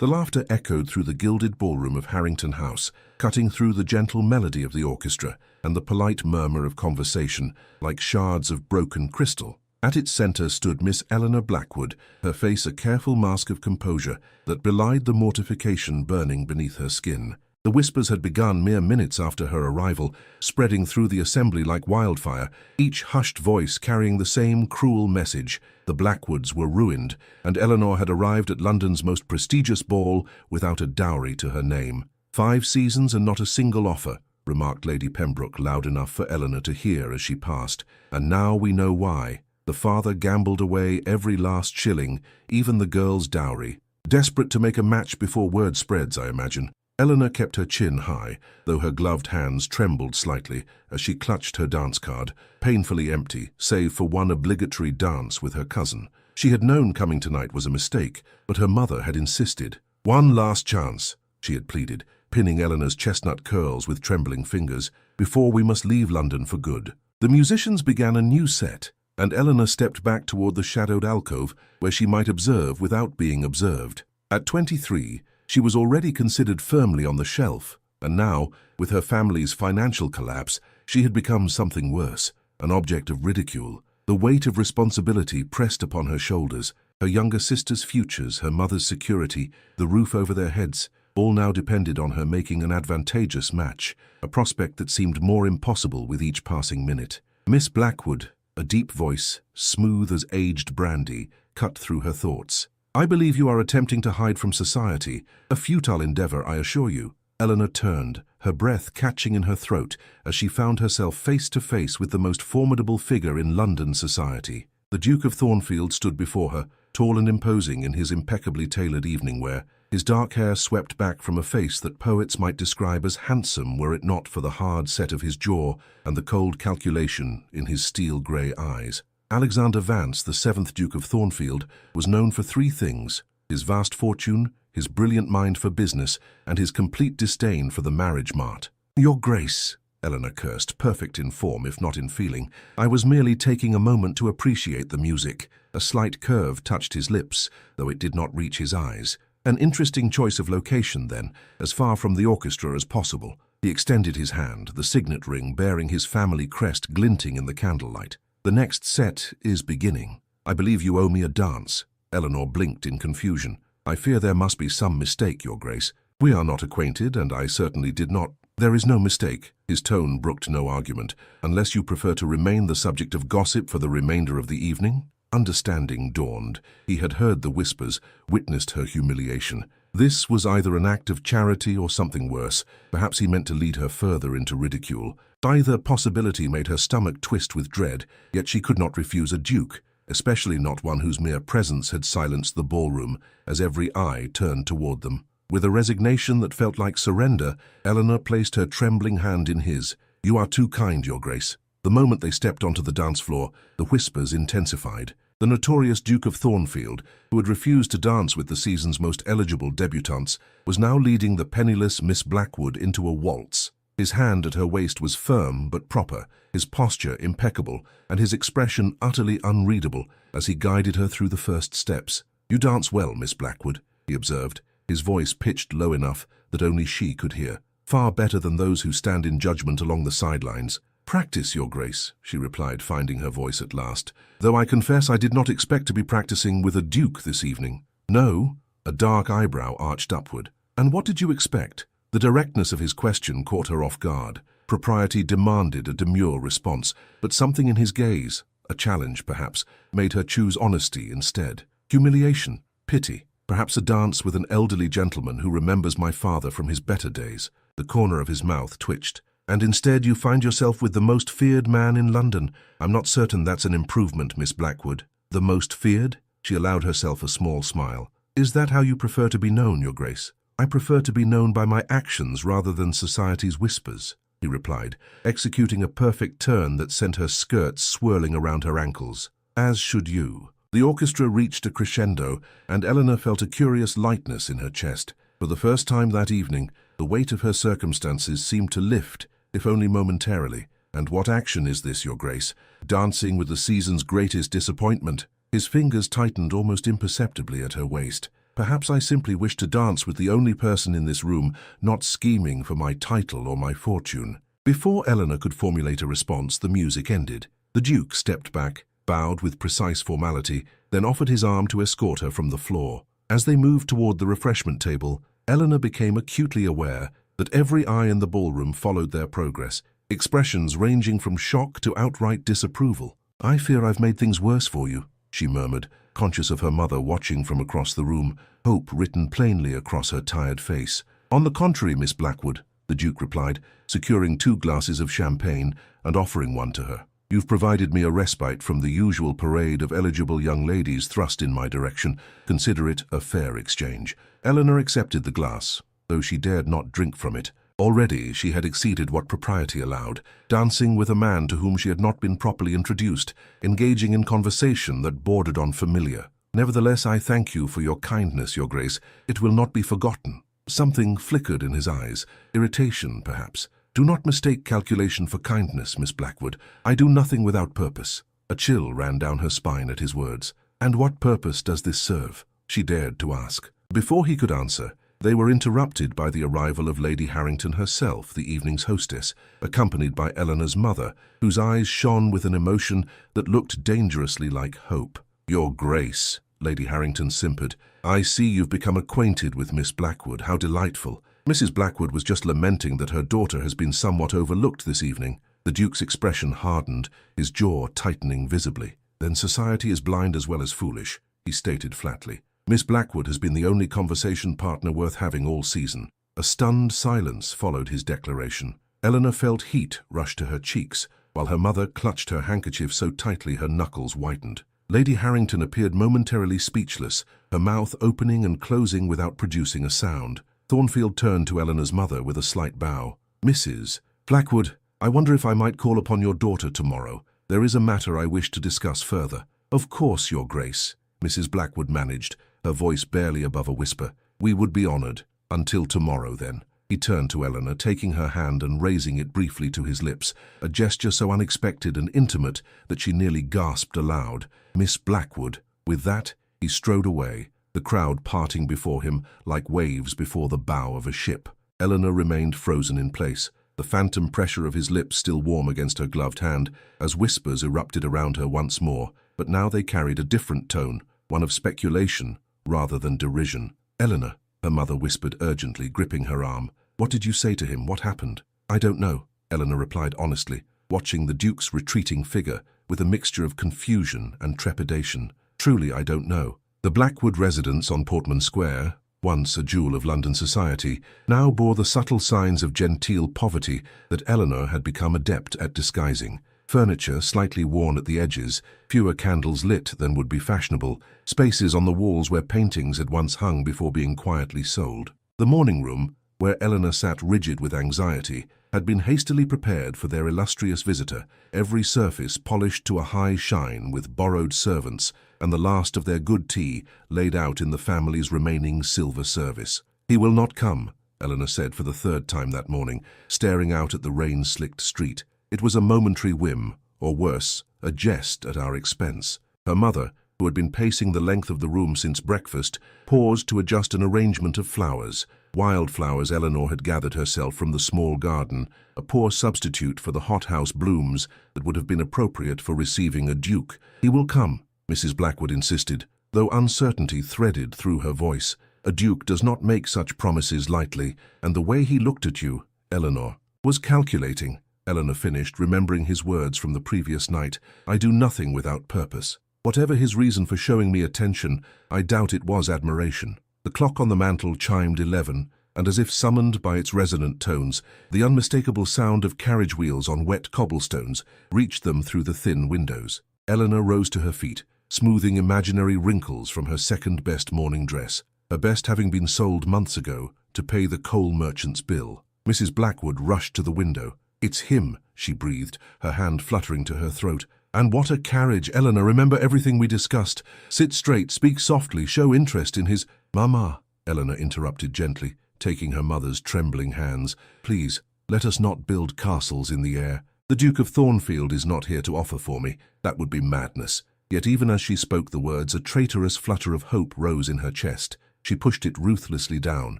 The laughter echoed through the gilded ballroom of Harrington House, cutting through the gentle melody of the orchestra and the polite murmur of conversation like shards of broken crystal. At its center stood Miss Eleanor Blackwood, her face a careful mask of composure that belied the mortification burning beneath her skin. The whispers had begun mere minutes after her arrival, spreading through the assembly like wildfire, each hushed voice carrying the same cruel message. The Blackwoods were ruined, and Eleanor had arrived at London's most prestigious ball without a dowry to her name. 5 seasons and not a single offer, remarked Lady Pembroke loud enough for Eleanor to hear as she passed. And now we know why. The father gambled away every last shilling, even the girl's dowry. Desperate to make a match before word spreads, I imagine. Eleanor kept her chin high, though her gloved hands trembled slightly as she clutched her dance card, painfully empty, save for one obligatory dance with her cousin. She had known coming tonight was a mistake, but her mother had insisted. "One last chance," she had pleaded, pinning Eleanor's chestnut curls with trembling fingers, "before we must leave London for good." The musicians began a new set, and Eleanor stepped back toward the shadowed alcove where she might observe without being observed. At 23, she was already considered firmly on the shelf, and now, with her family's financial collapse, she had become something worse, an object of ridicule. The weight of responsibility pressed upon her shoulders, her younger sister's futures, her mother's security, the roof over their heads, all now depended on her making an advantageous match, a prospect that seemed more impossible with each passing minute. Miss Blackwood, a deep voice, smooth as aged brandy, cut through her thoughts. "I believe you are attempting to hide from society, a futile endeavor, I assure you." Eleanor turned, her breath catching in her throat as she found herself face to face with the most formidable figure in London society. The Duke of Thornfield stood before her, tall and imposing in his impeccably tailored evening wear, his dark hair swept back from a face that poets might describe as handsome were it not for the hard set of his jaw and the cold calculation in his steel-grey eyes. Alexander Vance, the 7th Duke of Thornfield, was known for 3 things: his vast fortune, his brilliant mind for business, and his complete disdain for the marriage mart. "Your Grace," Eleanor cursed, perfect in form if not in feeling, "I was merely taking a moment to appreciate the music." A slight curve touched his lips, though it did not reach his eyes. An interesting choice of location, then, as far from the orchestra as possible. He extended his hand, the signet ring bearing his family crest glinting in the candlelight. "The next set is beginning. I believe you owe me a dance." Eleanor blinked in confusion. "I fear there must be some mistake, Your Grace. We are not acquainted, and I certainly did not—" "There is no mistake." His tone brooked no argument. "Unless you prefer to remain the subject of gossip for the remainder of the evening?" Understanding dawned. He had heard the whispers, witnessed her humiliation. This was either an act of charity or something worse. Perhaps he meant to lead her further into ridicule. Either possibility made her stomach twist with dread, yet she could not refuse a duke, especially not one whose mere presence had silenced the ballroom, as every eye turned toward them. With a resignation that felt like surrender, Eleanor placed her trembling hand in his. "You are too kind, Your Grace." The moment they stepped onto the dance floor, the whispers intensified. The notorious Duke of Thornfield, who had refused to dance with the season's most eligible debutantes, was now leading the penniless Miss Blackwood into a waltz. His hand at her waist was firm but proper, his posture impeccable, and his expression utterly unreadable as he guided her through the first steps. "You dance well, Miss Blackwood," he observed, his voice pitched low enough that only she could hear. "Far better than those who stand in judgment along the sidelines." "Practice, Your Grace," she replied, finding her voice at last, "though I confess I did not expect to be practicing with a duke this evening." "No?" A dark eyebrow arched upward. "And what did you expect?" The directness of his question caught her off guard. Propriety demanded a demure response, but something in his gaze, a challenge perhaps, made her choose honesty instead. "Humiliation, pity, perhaps a dance with an elderly gentleman who remembers my father from his better days." The corner of his mouth twitched. "And instead you find yourself with the most feared man in London. I'm not certain that's an improvement, Miss Blackwood." "The most feared?" She allowed herself a small smile. "Is that how you prefer to be known, Your Grace?" "I prefer to be known by my actions rather than society's whispers," he replied, executing a perfect turn that sent her skirts swirling around her ankles. "As should you." The orchestra reached a crescendo, and Eleanor felt a curious lightness in her chest. For the first time that evening, the weight of her circumstances seemed to lift, if only momentarily. "And what action is this, Your Grace? Dancing with the season's greatest disappointment?" His fingers tightened almost imperceptibly at her waist. Perhaps I simply wish to dance with the only person in this room not scheming for my title or my fortune." Before Eleanor could formulate a response, the music ended. The Duke stepped back, bowed with precise formality, then offered his arm to escort her from the floor. As they moved toward the refreshment table, Eleanor became acutely aware that every eye in the ballroom followed their progress, expressions ranging from shock to outright disapproval. "I fear I've made things worse for you," she murmured, conscious of her mother watching from across the room, hope written plainly across her tired face. "On the contrary, Miss Blackwood," the Duke replied, securing 2 glasses of champagne and offering one to her. "You've provided me a respite from the usual parade of eligible young ladies thrust in my direction. Consider it a fair exchange." Eleanor accepted the glass, though she dared not drink from it. Already she had exceeded what propriety allowed, dancing with a man to whom she had not been properly introduced, engaging in conversation that bordered on familiar. "Nevertheless, I thank you for your kindness, Your Grace. It will not be forgotten." Something flickered in his eyes, irritation, perhaps. "Do not mistake calculation for kindness, Miss Blackwood. I do nothing without purpose." A chill ran down her spine at his words. "And what purpose does this serve?" she dared to ask. Before he could answer, they were interrupted by the arrival of Lady Harrington herself, the evening's hostess, accompanied by Eleanor's mother, whose eyes shone with an emotion that looked dangerously like hope. "Your Grace," Lady Harrington simpered, "I see you've become acquainted with Miss Blackwood. How delightful." Mrs. Blackwood was just lamenting that her daughter has been somewhat overlooked this evening. The Duke's expression hardened, his jaw tightening visibly. "Then society is blind as well as foolish," he stated flatly. "Miss Blackwood has been the only conversation partner worth having all season." A stunned silence followed his declaration. Eleanor felt heat rush to her cheeks, while her mother clutched her handkerchief so tightly her knuckles whitened. Lady Harrington appeared momentarily speechless, her mouth opening and closing without producing a sound. Thornfield turned to Eleanor's mother with a slight bow. "Mrs. Blackwood, I wonder if I might call upon your daughter tomorrow. There is a matter I wish to discuss further." "Of course, Your Grace," Mrs. Blackwood managed, her voice barely above a whisper. "We would be honored. Until tomorrow, then." He turned to Eleanor, taking her hand and raising it briefly to his lips, a gesture so unexpected and intimate that she nearly gasped aloud. "Miss Blackwood." With that, he strode away, the crowd parting before him like waves before the bow of a ship. Eleanor remained frozen in place, the phantom pressure of his lips still warm against her gloved hand, as whispers erupted around her once more, but now they carried a different tone, one of speculation rather than derision. "Eleanor," her mother whispered urgently, gripping her arm. "What did you say to him? What happened?" "I don't know," Eleanor replied honestly, watching the Duke's retreating figure with a mixture of confusion and trepidation. "Truly, I don't know." The Blackwood residence on Portman Square, once a jewel of London society, now bore the subtle signs of genteel poverty that Eleanor had become adept at disguising. Furniture slightly worn at the edges, fewer candles lit than would be fashionable, spaces on the walls where paintings had once hung before being quietly sold. The morning room, where Eleanor sat rigid with anxiety, had been hastily prepared for their illustrious visitor, every surface polished to a high shine with borrowed servants, and the last of their good tea laid out in the family's remaining silver service. "He will not come," Eleanor said for the 3rd time that morning, staring out at the rain-slicked street. "It was a momentary whim, or worse, a jest at our expense." Her mother, who had been pacing the length of the room since breakfast, paused to adjust an arrangement of flowers. Wildflowers Eleanor had gathered herself from the small garden, a poor substitute for the hothouse blooms that would have been appropriate for receiving a duke. "He will come," Mrs. Blackwood insisted, though uncertainty threaded through her voice. "A duke does not make such promises lightly, and the way he looked at you, Eleanor, was calculating." Eleanor finished, remembering his words from the previous night. "I do nothing without purpose. Whatever his reason for showing me attention, I doubt it was admiration." The clock on the mantel chimed 11, and as if summoned by its resonant tones, the unmistakable sound of carriage wheels on wet cobblestones reached them through the thin windows. Eleanor rose to her feet, smoothing imaginary wrinkles from her second-best morning dress, her best having been sold months ago to pay the coal merchant's bill. Mrs. Blackwood rushed to the window. "It's him," she breathed, her hand fluttering to her throat. "And what a carriage! Eleanor, remember everything we discussed. Sit straight, speak softly, show interest in his—" "Mamma," Eleanor interrupted gently, taking her mother's trembling hands, "please, let us not build castles in the air. The Duke of Thornfield is not here to offer for me. That would be madness." Yet even as she spoke the words, a traitorous flutter of hope rose in her chest. She pushed it ruthlessly down.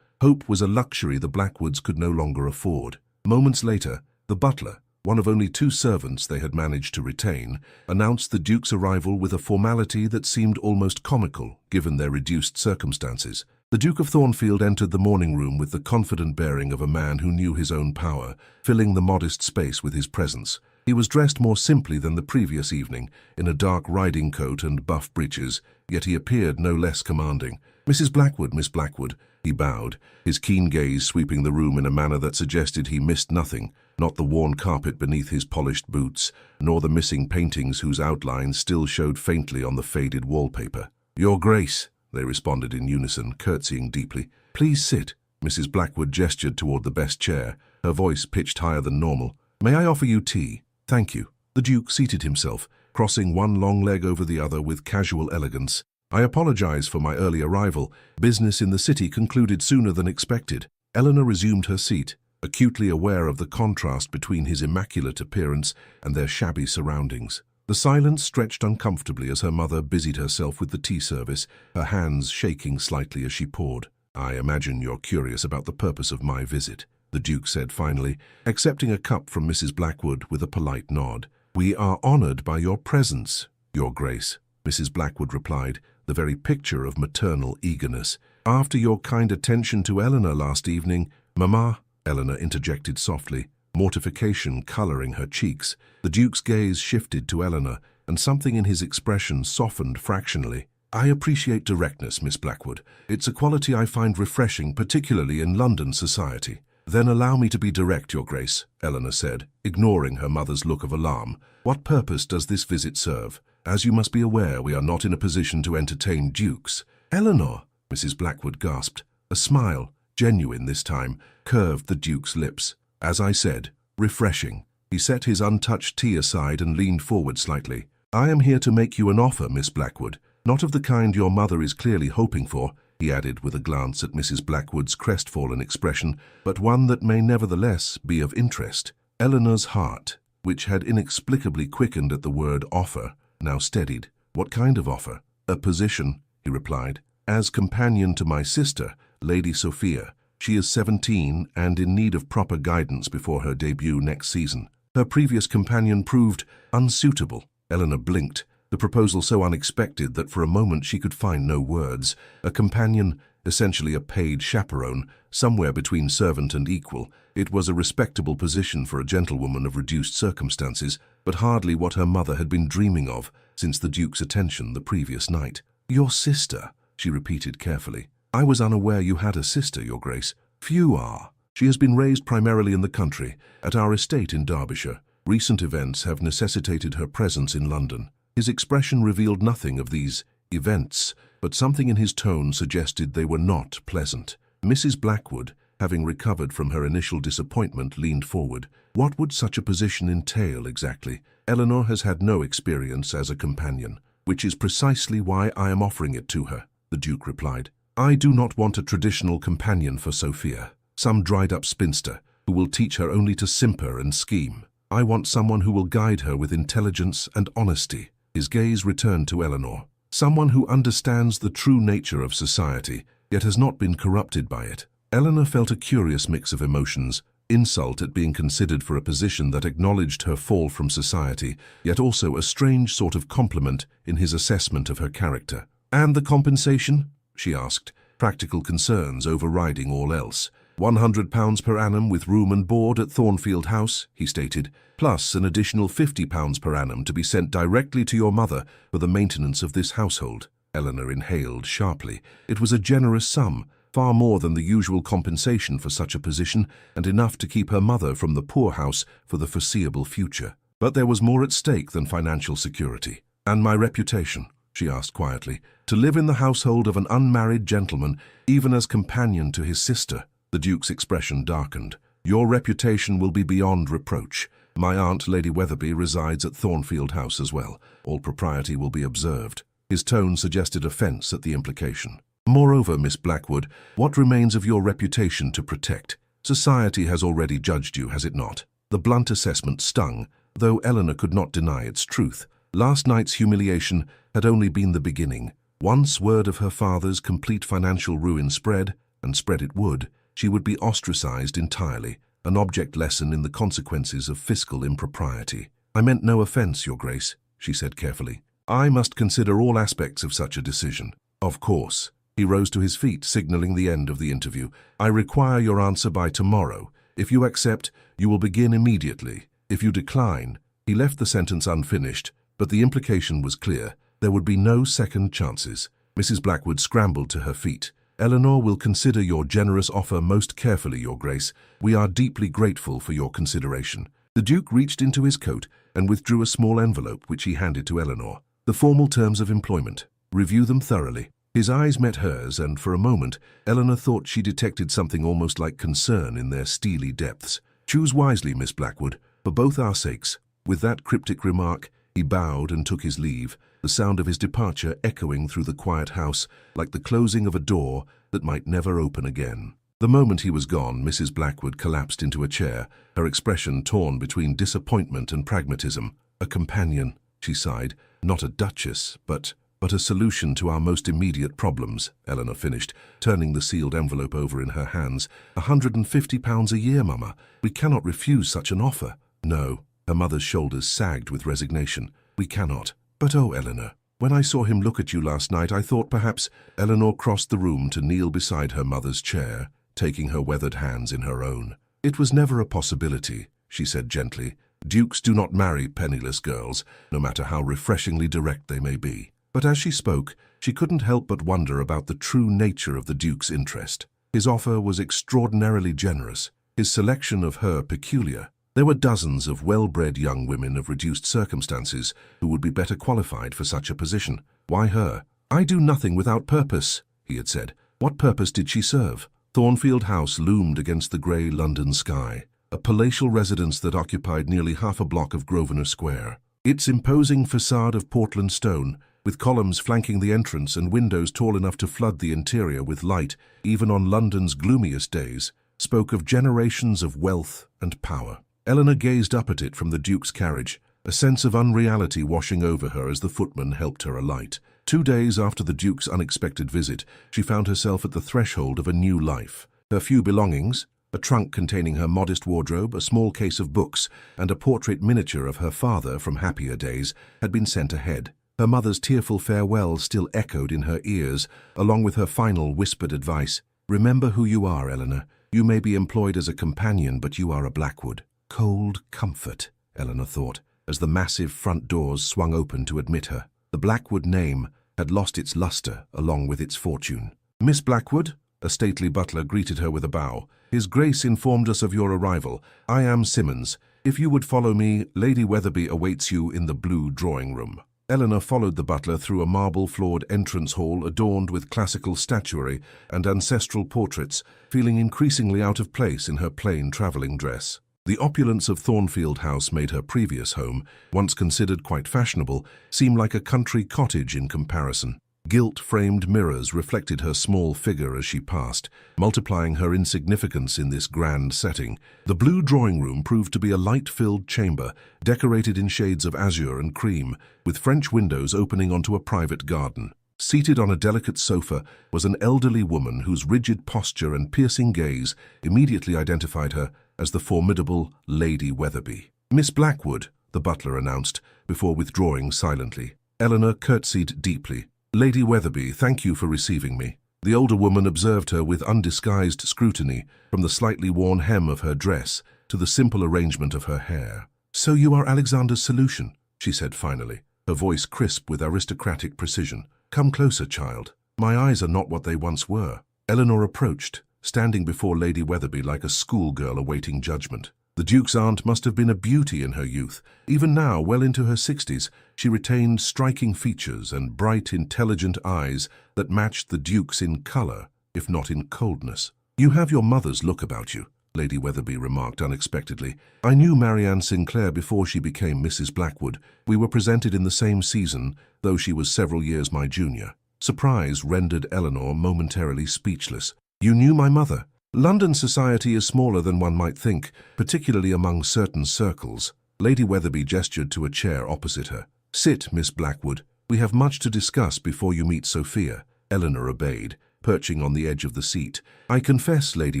Hope was a luxury the Blackwoods could no longer afford. Moments later, the butler, one of only 2 servants they had managed to retain, announced the Duke's arrival with a formality that seemed almost comical, given their reduced circumstances. The Duke of Thornfield entered the morning room with the confident bearing of a man who knew his own power, filling the modest space with his presence. He was dressed more simply than the previous evening, in a dark riding coat and buff breeches, yet he appeared no less commanding. "Mrs. Blackwood, Miss Blackwood," he bowed, his keen gaze sweeping the room in a manner that suggested he missed nothing, not the worn carpet beneath his polished boots, nor the missing paintings whose outlines still showed faintly on the faded wallpaper. "Your Grace," they responded in unison, curtsying deeply. "Please sit." Mrs. Blackwood gestured toward the best chair, her voice pitched higher than normal. "May I offer you tea?" "Thank you." The Duke seated himself, crossing one long leg over the other with casual elegance. "I apologize for my early arrival. Business in the city concluded sooner than expected." Eleanor resumed her seat, acutely aware of the contrast between his immaculate appearance and their shabby surroundings. The silence stretched uncomfortably as her mother busied herself with the tea service, her hands shaking slightly as she poured. "I imagine you're curious about the purpose of my visit," the Duke said finally, accepting a cup from Mrs. Blackwood with a polite nod. "We are honored by your presence, Your Grace," Mrs. Blackwood replied, the very picture of maternal eagerness. "After your kind attention to Eleanor last evening—" "Mamma," Eleanor interjected softly, mortification coloring her cheeks. The Duke's gaze shifted to Eleanor, and something in his expression softened fractionally. "I appreciate directness, Miss Blackwood. It's a quality I find refreshing, particularly in London society." "Then allow me to be direct, Your Grace," Eleanor said, ignoring her mother's look of alarm. "What purpose does this visit serve? As you must be aware, we are not in a position to entertain dukes." "Eleanor," Mrs. Blackwood gasped. A smile, genuine this time, curved the Duke's lips. "As I said, refreshing." He set his untouched tea aside and leaned forward slightly. "I am here to make you an offer, Miss Blackwood. Not of the kind your mother is clearly hoping for," he added with a glance at Mrs. Blackwood's crestfallen expression, "but one that may nevertheless be of interest." Eleanor's heart, which had inexplicably quickened at the word offer, now steadied. "What kind of offer?" "A position," he replied, "as companion to my sister, Lady Sophia. She is 17 and in need of proper guidance before her debut next season. Her previous companion proved unsuitable." Eleanor blinked, the proposal so unexpected that for a moment she could find no words. A companion, essentially a paid chaperone, somewhere between servant and equal. It was a respectable position for a gentlewoman of reduced circumstances, but hardly what her mother had been dreaming of since the Duke's attention the previous night. "Your sister," she repeated carefully. "I was unaware you had a sister, Your Grace." "Few are. She has been raised primarily in the country, at our estate in Derbyshire. Recent events have necessitated her presence in London." His expression revealed nothing of these events, but something in his tone suggested they were not pleasant. Mrs. Blackwood, having recovered from her initial disappointment, leaned forward. "What would such a position entail exactly?" "Eleanor has had no experience as a companion, which is precisely why I am offering it to her," the Duke replied. "I do not want a traditional companion for Sophia, some dried-up spinster who will teach her only to simper and scheme. I want someone who will guide her with intelligence and honesty." His gaze returned to Eleanor. "Someone who understands the true nature of society, yet has not been corrupted by it." Eleanor felt a curious mix of emotions, insult at being considered for a position that acknowledged her fall from society, yet also a strange sort of compliment in his assessment of her character. "And the compensation?" she asked, practical concerns overriding all else. £100 per annum with room and board at Thornfield House," he stated, "plus an additional £50 per annum to be sent directly to your mother for the maintenance of this household." Eleanor inhaled sharply. It was a generous sum, far more than the usual compensation for such a position, and enough to keep her mother from the poorhouse for the foreseeable future. But there was more at stake than financial security. "And my reputation?" she asked quietly. "To live in the household of an unmarried gentleman, even as companion to his sister." The Duke's expression darkened. "Your reputation will be beyond reproach. My aunt, Lady Weatherby, resides at Thornfield House as well. All propriety will be observed." His tone suggested offence at the implication. "Moreover, Miss Blackwood, what remains of your reputation to protect? Society has already judged you, has it not?" The blunt assessment stung, though Eleanor could not deny its truth. Last night's humiliation had only been the beginning. Once word of her father's complete financial ruin spread, and spread it would, she would be ostracized entirely, an object lesson in the consequences of fiscal impropriety. "I meant no offense, Your Grace," she said carefully. "I must consider all aspects of such a decision." "Of course." He rose to his feet, signaling the end of the interview. "I require your answer by tomorrow. If you accept, you will begin immediately. If you decline—" He left the sentence unfinished, but the implication was clear. There would be no second chances. Mrs. Blackwood scrambled to her feet. "Eleanor will consider your generous offer most carefully, Your Grace. We are deeply grateful for your consideration." The Duke reached into his coat and withdrew a small envelope which he handed to Eleanor. "The formal terms of employment. Review them thoroughly." His eyes met hers, and for a moment, Eleanor thought she detected something almost like concern in their steely depths. "Choose wisely, Miss Blackwood, for both our sakes." With that cryptic remark, he bowed and took his leave, the sound of his departure echoing through the quiet house like the closing of a door that might never open again. The moment he was gone, Mrs. Blackwood collapsed into a chair, her expression torn between disappointment and pragmatism. "A companion," she sighed, "not a duchess, but a solution to our most immediate problems," Eleanor finished, turning the sealed envelope over in her hands. £150 a year, Mama. We cannot refuse such an offer." "No." Her mother's shoulders sagged with resignation. "We cannot." "But oh, Eleanor, when I saw him look at you last night, I thought perhaps—" Eleanor crossed the room to kneel beside her mother's chair, taking her weathered hands in her own. "It was never a possibility," she said gently. "Dukes do not marry penniless girls, no matter how refreshingly direct they may be." But as she spoke, she couldn't help but wonder about the true nature of the Duke's interest. His offer was extraordinarily generous, his selection of her peculiar. There were dozens of well-bred young women of reduced circumstances who would be better qualified for such a position. Why her? "I do nothing without purpose," he had said. What purpose did she serve? Thornfield House loomed against the grey London sky, a palatial residence that occupied nearly half a block of Grosvenor Square. Its imposing facade of Portland stone, with columns flanking the entrance and windows tall enough to flood the interior with light, even on London's gloomiest days, spoke of generations of wealth and power. Eleanor gazed up at it from the Duke's carriage, a sense of unreality washing over her as the footman helped her alight. 2 days after the Duke's unexpected visit, she found herself at the threshold of a new life. Her few belongings, a trunk containing her modest wardrobe, a small case of books, and a portrait miniature of her father from happier days, had been sent ahead. Her mother's tearful farewell still echoed in her ears, along with her final whispered advice. "Remember who you are, Eleanor. You may be employed as a companion, but you are a Blackwood." Cold comfort, Eleanor thought, as the massive front doors swung open to admit her. The Blackwood name had lost its luster along with its fortune. "Miss Blackwood," a stately butler greeted her with a bow. "His Grace informed us of your arrival. I am Simmons. If you would follow me, Lady Weatherby awaits you in the blue drawing-room." Eleanor followed the butler through a marble-floored entrance hall adorned with classical statuary and ancestral portraits, feeling increasingly out of place in her plain travelling dress. The opulence of Thornfield House made her previous home, once considered quite fashionable, seem like a country cottage in comparison. Gilt-framed mirrors reflected her small figure as she passed, multiplying her insignificance in this grand setting. The blue drawing-room proved to be a light-filled chamber, decorated in shades of azure and cream, with French windows opening onto a private garden. Seated on a delicate sofa was an elderly woman whose rigid posture and piercing gaze immediately identified her as the formidable Lady Weatherby. "Miss Blackwood," the butler announced, before withdrawing silently. Eleanor curtsied deeply. "Lady Weatherby, thank you for receiving me." The older woman observed her with undisguised scrutiny, from the slightly worn hem of her dress to the simple arrangement of her hair. "So you are Alexander's solution," she said finally, her voice crisp with aristocratic precision. "Come closer, child. My eyes are not what they once were." Eleanor approached, standing before Lady Weatherby like a schoolgirl awaiting judgment. The Duke's aunt must have been a beauty in her youth. Even now, well into her 60s, she retained striking features and bright, intelligent eyes that matched the Duke's in colour, if not in coldness. "You have your mother's look about you," Lady Weatherby remarked unexpectedly. "I knew Marianne Sinclair before she became Mrs. Blackwood. We were presented in the same season, though she was several years my junior." Surprise rendered Eleanor momentarily speechless. "You knew my mother?" "London society is smaller than one might think, particularly among certain circles." Lady Weatherby gestured to a chair opposite her. "Sit, Miss Blackwood." We have much to discuss before you meet Sophia. Eleanor obeyed, perching on the edge of the seat. I confess, Lady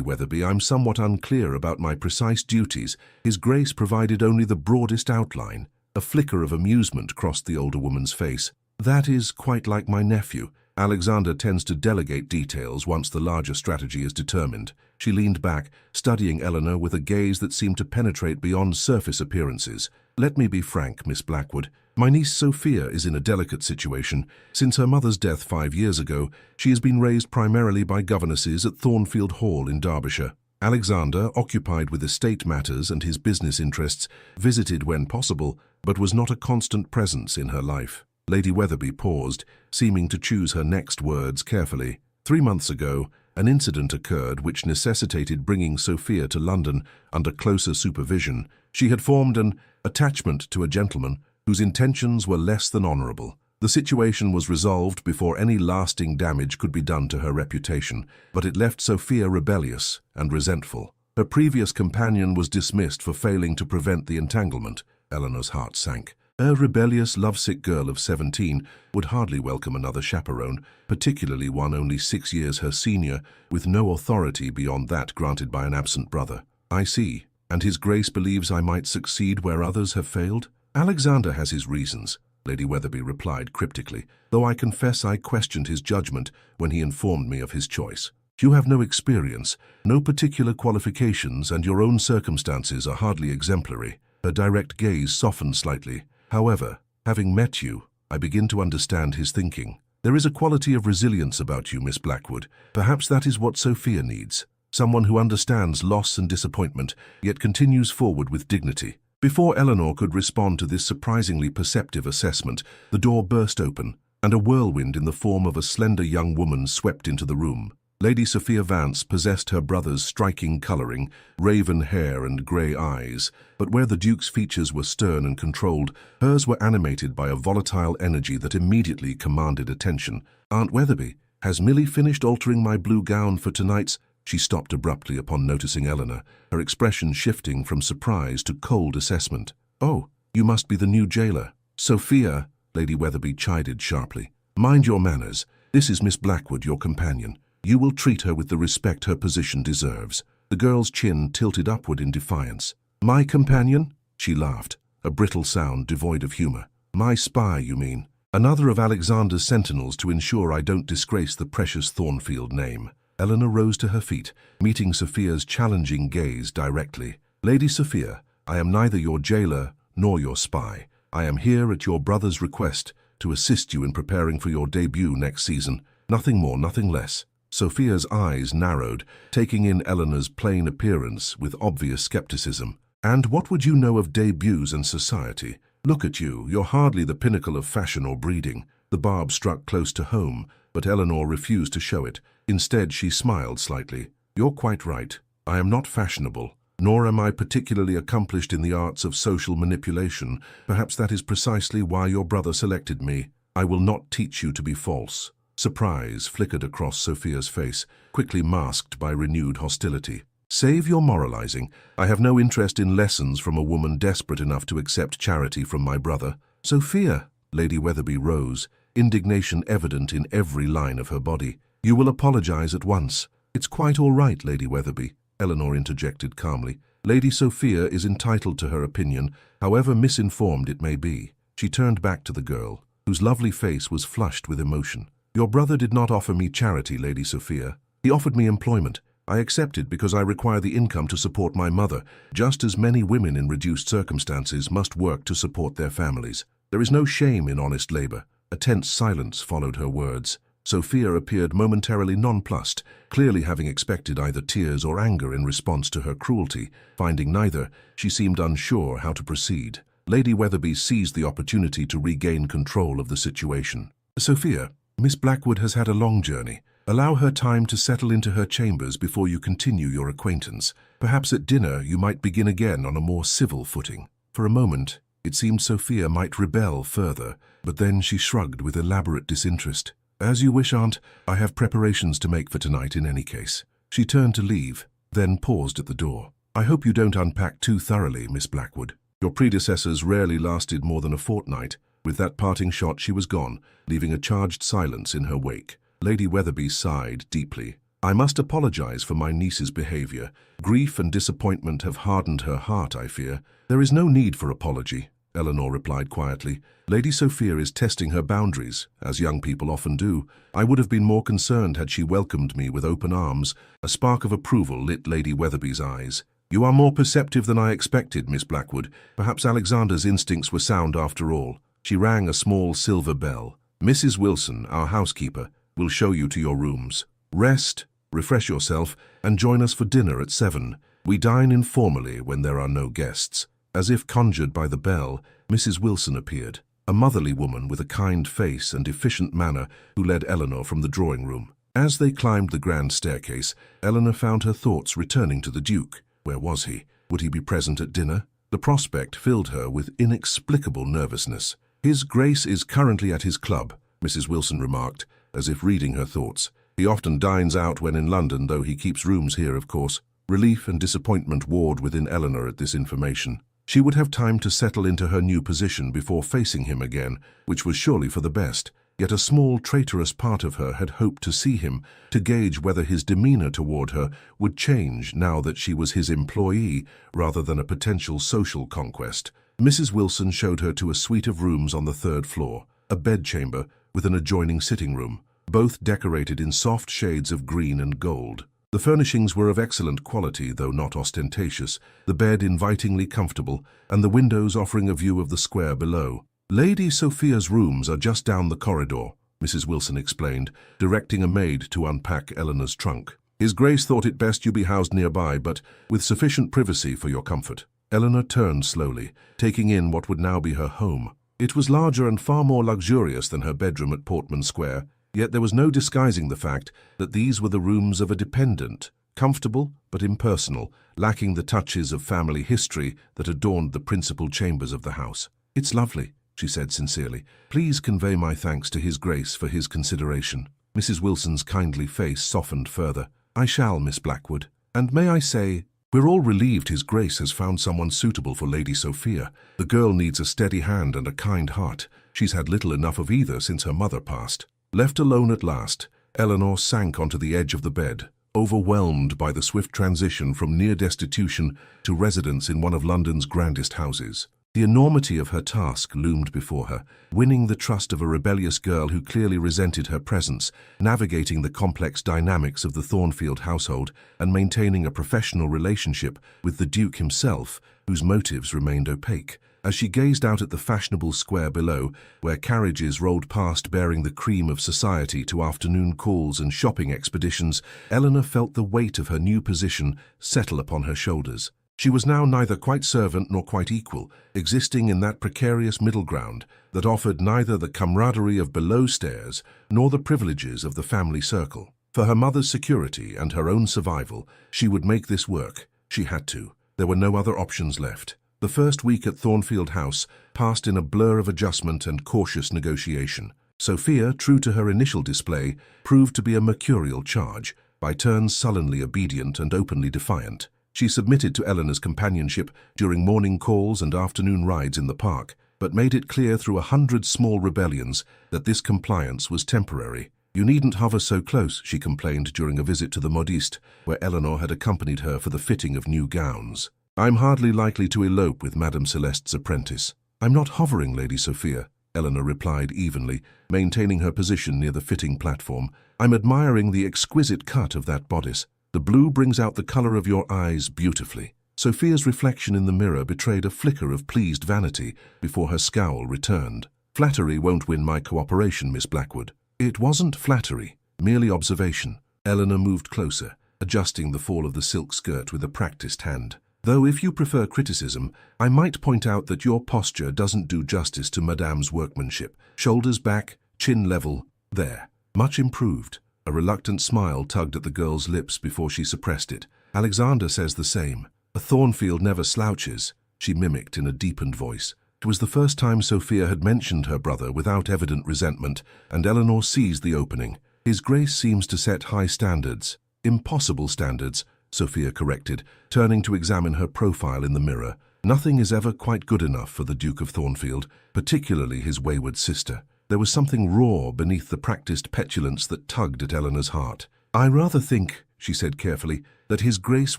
Weatherby, I'm somewhat unclear about my precise duties. His Grace provided only the broadest outline. A flicker of amusement crossed the older woman's face. That is quite like my nephew. Alexander tends to delegate details once the larger strategy is determined. She leaned back, studying Eleanor with a gaze that seemed to penetrate beyond surface appearances. Let me be frank, Miss Blackwood. My niece Sophia is in a delicate situation. Since her mother's death 5 years ago, she has been raised primarily by governesses at Thornfield Hall in Derbyshire. Alexander, occupied with estate matters and his business interests, visited when possible, but was not a constant presence in her life. Lady Weatherby paused, seeming to choose her next words carefully. 3 months ago, an incident occurred which necessitated bringing Sophia to London under closer supervision. She had formed an attachment to a gentleman whose intentions were less than honourable. The situation was resolved before any lasting damage could be done to her reputation, but it left Sophia rebellious and resentful. Her previous companion was dismissed for failing to prevent the entanglement. Eleanor's heart sank. A rebellious, lovesick girl of 17 would hardly welcome another chaperone, particularly one only 6 years her senior, with no authority beyond that granted by an absent brother. I see. And His Grace believes I might succeed where others have failed? Alexander has his reasons, Lady Weatherby replied cryptically, though I confess I questioned his judgment when he informed me of his choice. You have no experience, no particular qualifications, and your own circumstances are hardly exemplary. Her direct gaze softened slightly. However, having met you, I begin to understand his thinking. There is a quality of resilience about you, Miss Blackwood. Perhaps that is what Sophia needs. Someone who understands loss and disappointment, yet continues forward with dignity. Before Eleanor could respond to this surprisingly perceptive assessment, the door burst open, and a whirlwind in the form of a slender young woman swept into the room. Lady Sophia Vance possessed her brother's striking colouring, raven hair and grey eyes, but where the Duke's features were stern and controlled, hers were animated by a volatile energy that immediately commanded attention. Aunt Weatherby, has Millie finished altering my blue gown for tonight's? She stopped abruptly upon noticing Eleanor, her expression shifting from surprise to cold assessment. Oh, you must be the new jailer. Sophia, Lady Weatherby chided sharply. Mind your manners. This is Miss Blackwood, your companion. You will treat her with the respect her position deserves. The girl's chin tilted upward in defiance. My companion? She laughed, a brittle sound devoid of humour. My spy, you mean? Another of Alexander's sentinels to ensure I don't disgrace the precious Thornfield name. Eleanor rose to her feet, meeting Sophia's challenging gaze directly. Lady Sophia, I am neither your jailer nor your spy. I am here at your brother's request to assist you in preparing for your debut next season. Nothing more, nothing less. Sophia's eyes narrowed, taking in Eleanor's plain appearance with obvious skepticism. And what would you know of debuts and society? Look at you, you're hardly the pinnacle of fashion or breeding. The barb struck close to home, but Eleanor refused to show it. Instead, she smiled slightly. You're quite right. I am not fashionable, nor am I particularly accomplished in the arts of social manipulation. Perhaps that is precisely why your brother selected me. I will not teach you to be false. Surprise flickered across Sophia's face, quickly masked by renewed hostility. Save your moralizing. I have no interest in lessons from a woman desperate enough to accept charity from my brother. Sophia, Lady Weatherby rose, indignation evident in every line of her body. You will apologize at once. It's quite all right, Lady Weatherby, Eleanor interjected calmly. Lady Sophia is entitled to her opinion, however misinformed it may be. She turned back to the girl, whose lovely face was flushed with emotion. Your brother did not offer me charity, Lady Sophia. He offered me employment. I accepted because I require the income to support my mother, just as many women in reduced circumstances must work to support their families. There is no shame in honest labor. A tense silence followed her words. Sophia appeared momentarily nonplussed, clearly having expected either tears or anger in response to her cruelty. Finding neither, she seemed unsure how to proceed. Lady Weatherby seized the opportunity to regain control of the situation. Sophia, Miss Blackwood has had a long journey. Allow her time to settle into her chambers before you continue your acquaintance. Perhaps at dinner you might begin again on a more civil footing. For a moment, it seemed Sophia might rebel further, but then she shrugged with elaborate disinterest. As you wish, Aunt. I have preparations to make for tonight in any case. She turned to leave, then paused at the door. I hope you don't unpack too thoroughly, Miss Blackwood. Your predecessors rarely lasted more than a fortnight. With that parting shot she was gone, leaving a charged silence in her wake. Lady Weatherby sighed deeply. "I must apologize for my niece's behavior. Grief and disappointment have hardened her heart, I fear." "There is no need for apology," Eleanor replied quietly. "Lady Sophia is testing her boundaries, as young people often do. I would have been more concerned had she welcomed me with open arms." A spark of approval lit Lady Weatherby's eyes. "You are more perceptive than I expected, Miss Blackwood. Perhaps Alexander's instincts were sound after all." She rang a small silver bell. "Mrs. Wilson, our housekeeper, will show you to your rooms. Rest, refresh yourself, and join us for dinner at 7. We dine informally when there are no guests." As if conjured by the bell, Mrs. Wilson appeared, a motherly woman with a kind face and efficient manner who led Eleanor from the drawing-room. As they climbed the grand staircase, Eleanor found her thoughts returning to the Duke. Where was he? Would he be present at dinner? The prospect filled her with inexplicable nervousness. "His Grace is currently at his club," Mrs. Wilson remarked, as if reading her thoughts. "He often dines out when in London, though he keeps rooms here, of course." Relief and disappointment warred within Eleanor at this information. She would have time to settle into her new position before facing him again, which was surely for the best. Yet a small, traitorous part of her had hoped to see him, to gauge whether his demeanor toward her would change now that she was his employee rather than a potential social conquest. Mrs. Wilson showed her to a suite of rooms on the 3rd floor, a bedchamber with an adjoining sitting room, both decorated in soft shades of green and gold. The furnishings were of excellent quality, though not ostentatious, the bed invitingly comfortable, and the windows offering a view of the square below. "Lady Sophia's rooms are just down the corridor," Mrs. Wilson explained, directing a maid to unpack Eleanor's trunk. "His Grace thought it best you be housed nearby, but with sufficient privacy for your comfort." Eleanor turned slowly, taking in what would now be her home. It was larger and far more luxurious than her bedroom at Portman Square, yet there was no disguising the fact that these were the rooms of a dependent, comfortable but impersonal, lacking the touches of family history that adorned the principal chambers of the house. "It's lovely," she said sincerely. "Please convey my thanks to His Grace for his consideration." Mrs. Wilson's kindly face softened further. "I shall, Miss Blackwood. And may I say, we're all relieved His Grace has found someone suitable for Lady Sophia. The girl needs a steady hand and a kind heart. She's had little enough of either since her mother passed." Left alone at last, Eleanor sank onto the edge of the bed, overwhelmed by the swift transition from near destitution to residence in one of London's grandest houses. The enormity of her task loomed before her, winning the trust of a rebellious girl who clearly resented her presence, navigating the complex dynamics of the Thornfield household, and maintaining a professional relationship with the Duke himself, whose motives remained opaque. As she gazed out at the fashionable square below, where carriages rolled past bearing the cream of society to afternoon calls and shopping expeditions, Eleanor felt the weight of her new position settle upon her shoulders. She was now neither quite servant nor quite equal, existing in that precarious middle ground that offered neither the camaraderie of below stairs nor the privileges of the family circle. For her mother's security and her own survival, she would make this work. She had to. There were no other options left. The first week at Thornfield House passed in a blur of adjustment and cautious negotiation. Sophia, true to her initial display, proved to be a mercurial charge, by turns sullenly obedient and openly defiant. She submitted to Eleanor's companionship during morning calls and afternoon rides in the park, but made it clear through 100 small rebellions that this compliance was temporary. "You needn't hover so close," she complained during a visit to the modiste, where Eleanor had accompanied her for the fitting of new gowns. "I'm hardly likely to elope with Madame Celeste's apprentice." "I'm not hovering, Lady Sophia," Eleanor replied evenly, maintaining her position near the fitting platform. "I'm admiring the exquisite cut of that bodice. The blue brings out the color of your eyes beautifully." Sophia's reflection in the mirror betrayed a flicker of pleased vanity before her scowl returned. "Flattery won't win my cooperation, Miss Blackwood." "It wasn't flattery, merely observation." Eleanor moved closer, adjusting the fall of the silk skirt with a practiced hand. "Though if you prefer criticism, I might point out that your posture doesn't do justice to Madame's workmanship. Shoulders back, chin level, there. Much improved." A reluctant smile tugged at the girl's lips before she suppressed it. "Alexander says the same. A Thornfield never slouches," she mimicked in a deepened voice. It was the first time Sophia had mentioned her brother without evident resentment, and Eleanor seized the opening. "His Grace seems to set high standards." "Impossible standards," Sophia corrected, turning to examine her profile in the mirror. Nothing is ever quite good enough for the Duke of Thornfield, particularly his wayward sister. There was something raw beneath the practiced petulance that tugged at Eleanor's heart. "I rather think," she said carefully, "that His Grace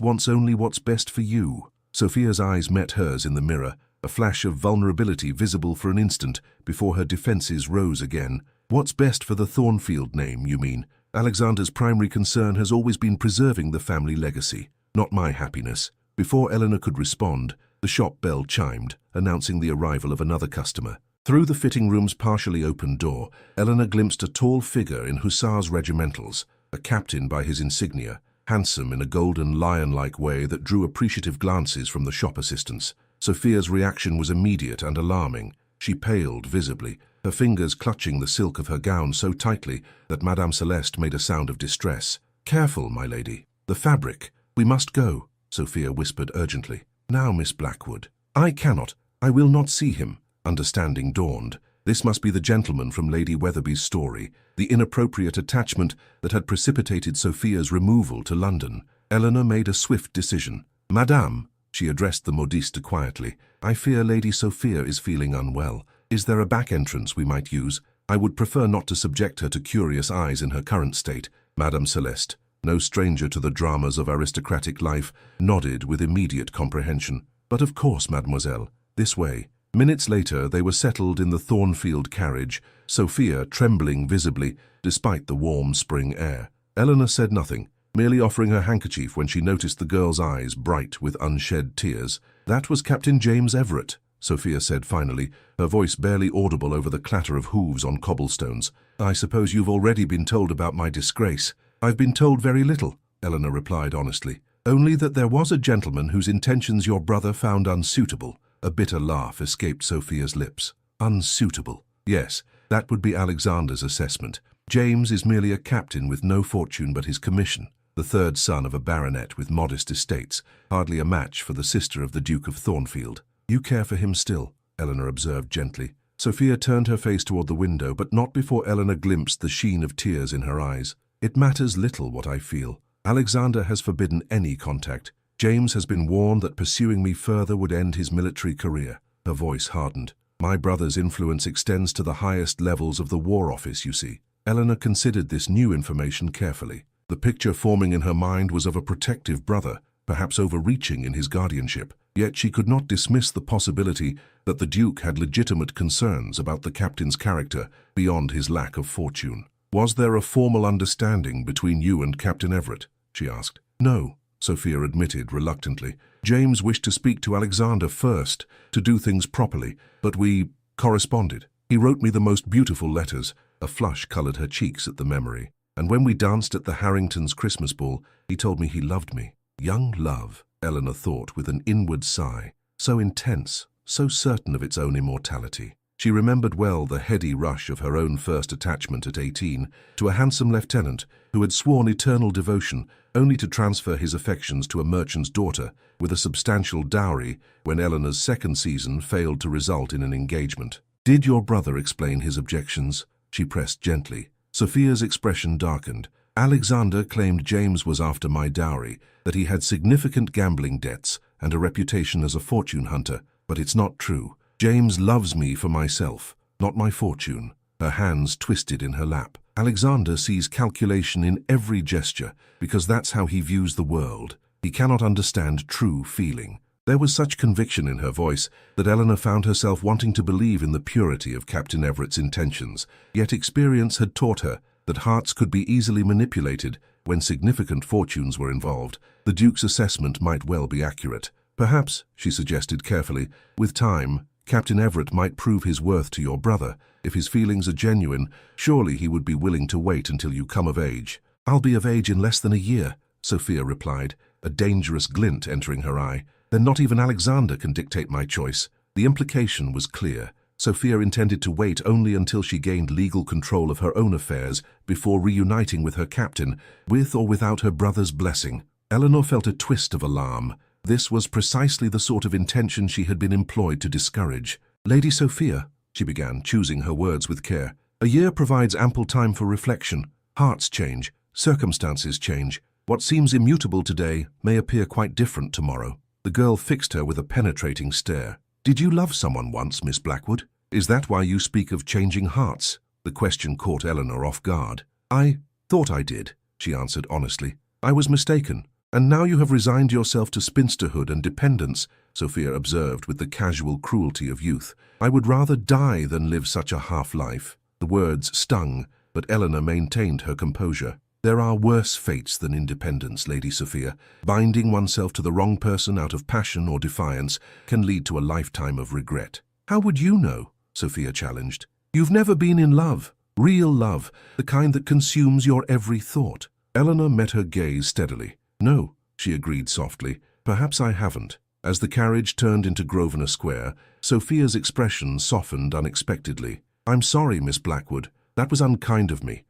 wants only what's best for you." Sophia's eyes met hers in the mirror, a flash of vulnerability visible for an instant before her defenses rose again. "What's best for the Thornfield name, you mean? Alexander's primary concern has always been preserving the family legacy, not my happiness." Before Eleanor could respond, the shop bell chimed, announcing the arrival of another customer. Through the fitting room's partially open door, Eleanor glimpsed a tall figure in hussars' regimentals, a captain by his insignia, handsome in a golden lion-like way that drew appreciative glances from the shop assistants. Sophia's reaction was immediate and alarming. She paled visibly, her fingers clutching the silk of her gown so tightly that Madame Celeste made a sound of distress. "Careful, my lady. The fabric. We must go," Sophia whispered urgently. "Now, Miss Blackwood." "I cannot. I will not see him." Understanding dawned. This must be the gentleman from Lady Weatherby's story, the inappropriate attachment that had precipitated Sophia's removal to London. Eleanor made a swift decision. "Madame," she addressed the modiste quietly, "I fear Lady Sophia is feeling unwell. Is there a back entrance we might use? I would prefer not to subject her to curious eyes in her current state." Madame Celeste, no stranger to the dramas of aristocratic life, nodded with immediate comprehension. "But of course, mademoiselle. This way." Minutes later, they were settled in the Thornfield carriage, Sophia trembling visibly, despite the warm spring air. Eleanor said nothing, merely offering her handkerchief when she noticed the girl's eyes bright with unshed tears. "That was Captain James Everett," Sophia said finally, her voice barely audible over the clatter of hooves on cobblestones. "I suppose you've already been told about my disgrace." "I've been told very little," Eleanor replied honestly. "Only that there was a gentleman whose intentions your brother found unsuitable." A bitter laugh escaped Sophia's lips. "Unsuitable." "Yes, that would be Alexander's assessment. James is merely a captain with no fortune but his commission, the third son of a baronet with modest estates, hardly a match for the sister of the Duke of Thornfield." "You care for him still," Eleanor observed gently. Sophia turned her face toward the window, but not before Eleanor glimpsed the sheen of tears in her eyes. "It matters little what I feel. Alexander has forbidden any contact. James has been warned that pursuing me further would end his military career." Her voice hardened. "My brother's influence extends to the highest levels of the War Office, you see." Eleanor considered this new information carefully. The picture forming in her mind was of a protective brother, perhaps overreaching in his guardianship. Yet she could not dismiss the possibility that the Duke had legitimate concerns about the captain's character beyond his lack of fortune. "Was there a formal understanding between you and Captain Everett?" she asked. "No," Sophia admitted reluctantly. "James wished to speak to Alexander first, to do things properly, but we corresponded. He wrote me the most beautiful letters." A flush colored her cheeks at the memory. "And when we danced at the Harringtons' Christmas ball, he told me he loved me." Young love, Eleanor thought with an inward sigh. So intense, so certain of its own immortality. She remembered well the heady rush of her own first attachment at 18 to a handsome lieutenant who had sworn eternal devotion, only to transfer his affections to a merchant's daughter with a substantial dowry when Eleanor's second season failed to result in an engagement. "Did your brother explain his objections?" she pressed gently. Sophia's expression darkened. "Alexander claimed James was after my dowry, that he had significant gambling debts and a reputation as a fortune hunter, but it's not true. James loves me for myself, not my fortune." Her hands twisted in her lap. "Alexander sees calculation in every gesture because that's how he views the world. He cannot understand true feeling." There was such conviction in her voice that Eleanor found herself wanting to believe in the purity of Captain Everett's intentions, yet experience had taught her that hearts could be easily manipulated when significant fortunes were involved. The Duke's assessment might well be accurate. "Perhaps," she suggested carefully, "with time, Captain Everett might prove his worth to your brother. If his feelings are genuine, surely he would be willing to wait until you come of age." "I'll be of age in less than a year," Sophia replied, a dangerous glint entering her eye. "Then not even Alexander can dictate my choice." The implication was clear. Sophia intended to wait only until she gained legal control of her own affairs before reuniting with her captain, with or without her brother's blessing. Eleanor felt a twist of alarm. This was precisely the sort of intention she had been employed to discourage. "Lady Sophia," she began, choosing her words with care, "a year provides ample time for reflection. Hearts change, circumstances change. What seems immutable today may appear quite different tomorrow." The girl fixed her with a penetrating stare. "Did you love someone once, Miss Blackwood? Is that why you speak of changing hearts?" The question caught Eleanor off guard. "I thought I did," she answered honestly. "I was mistaken. And now you have resigned yourself to spinsterhood and dependence," Sophia observed with the casual cruelty of youth. "I would rather die than live such a half-life." The words stung, but Eleanor maintained her composure. "There are worse fates than independence, Lady Sophia. Binding oneself to the wrong person out of passion or defiance can lead to a lifetime of regret." "How would you know?" Sophia challenged. "You've never been in love. Real love, the kind that consumes your every thought." Eleanor met her gaze steadily. "No," she agreed softly, "perhaps I haven't." As the carriage turned into Grosvenor Square, Sophia's expression softened unexpectedly. "I'm sorry, Miss Blackwood. That was unkind of me.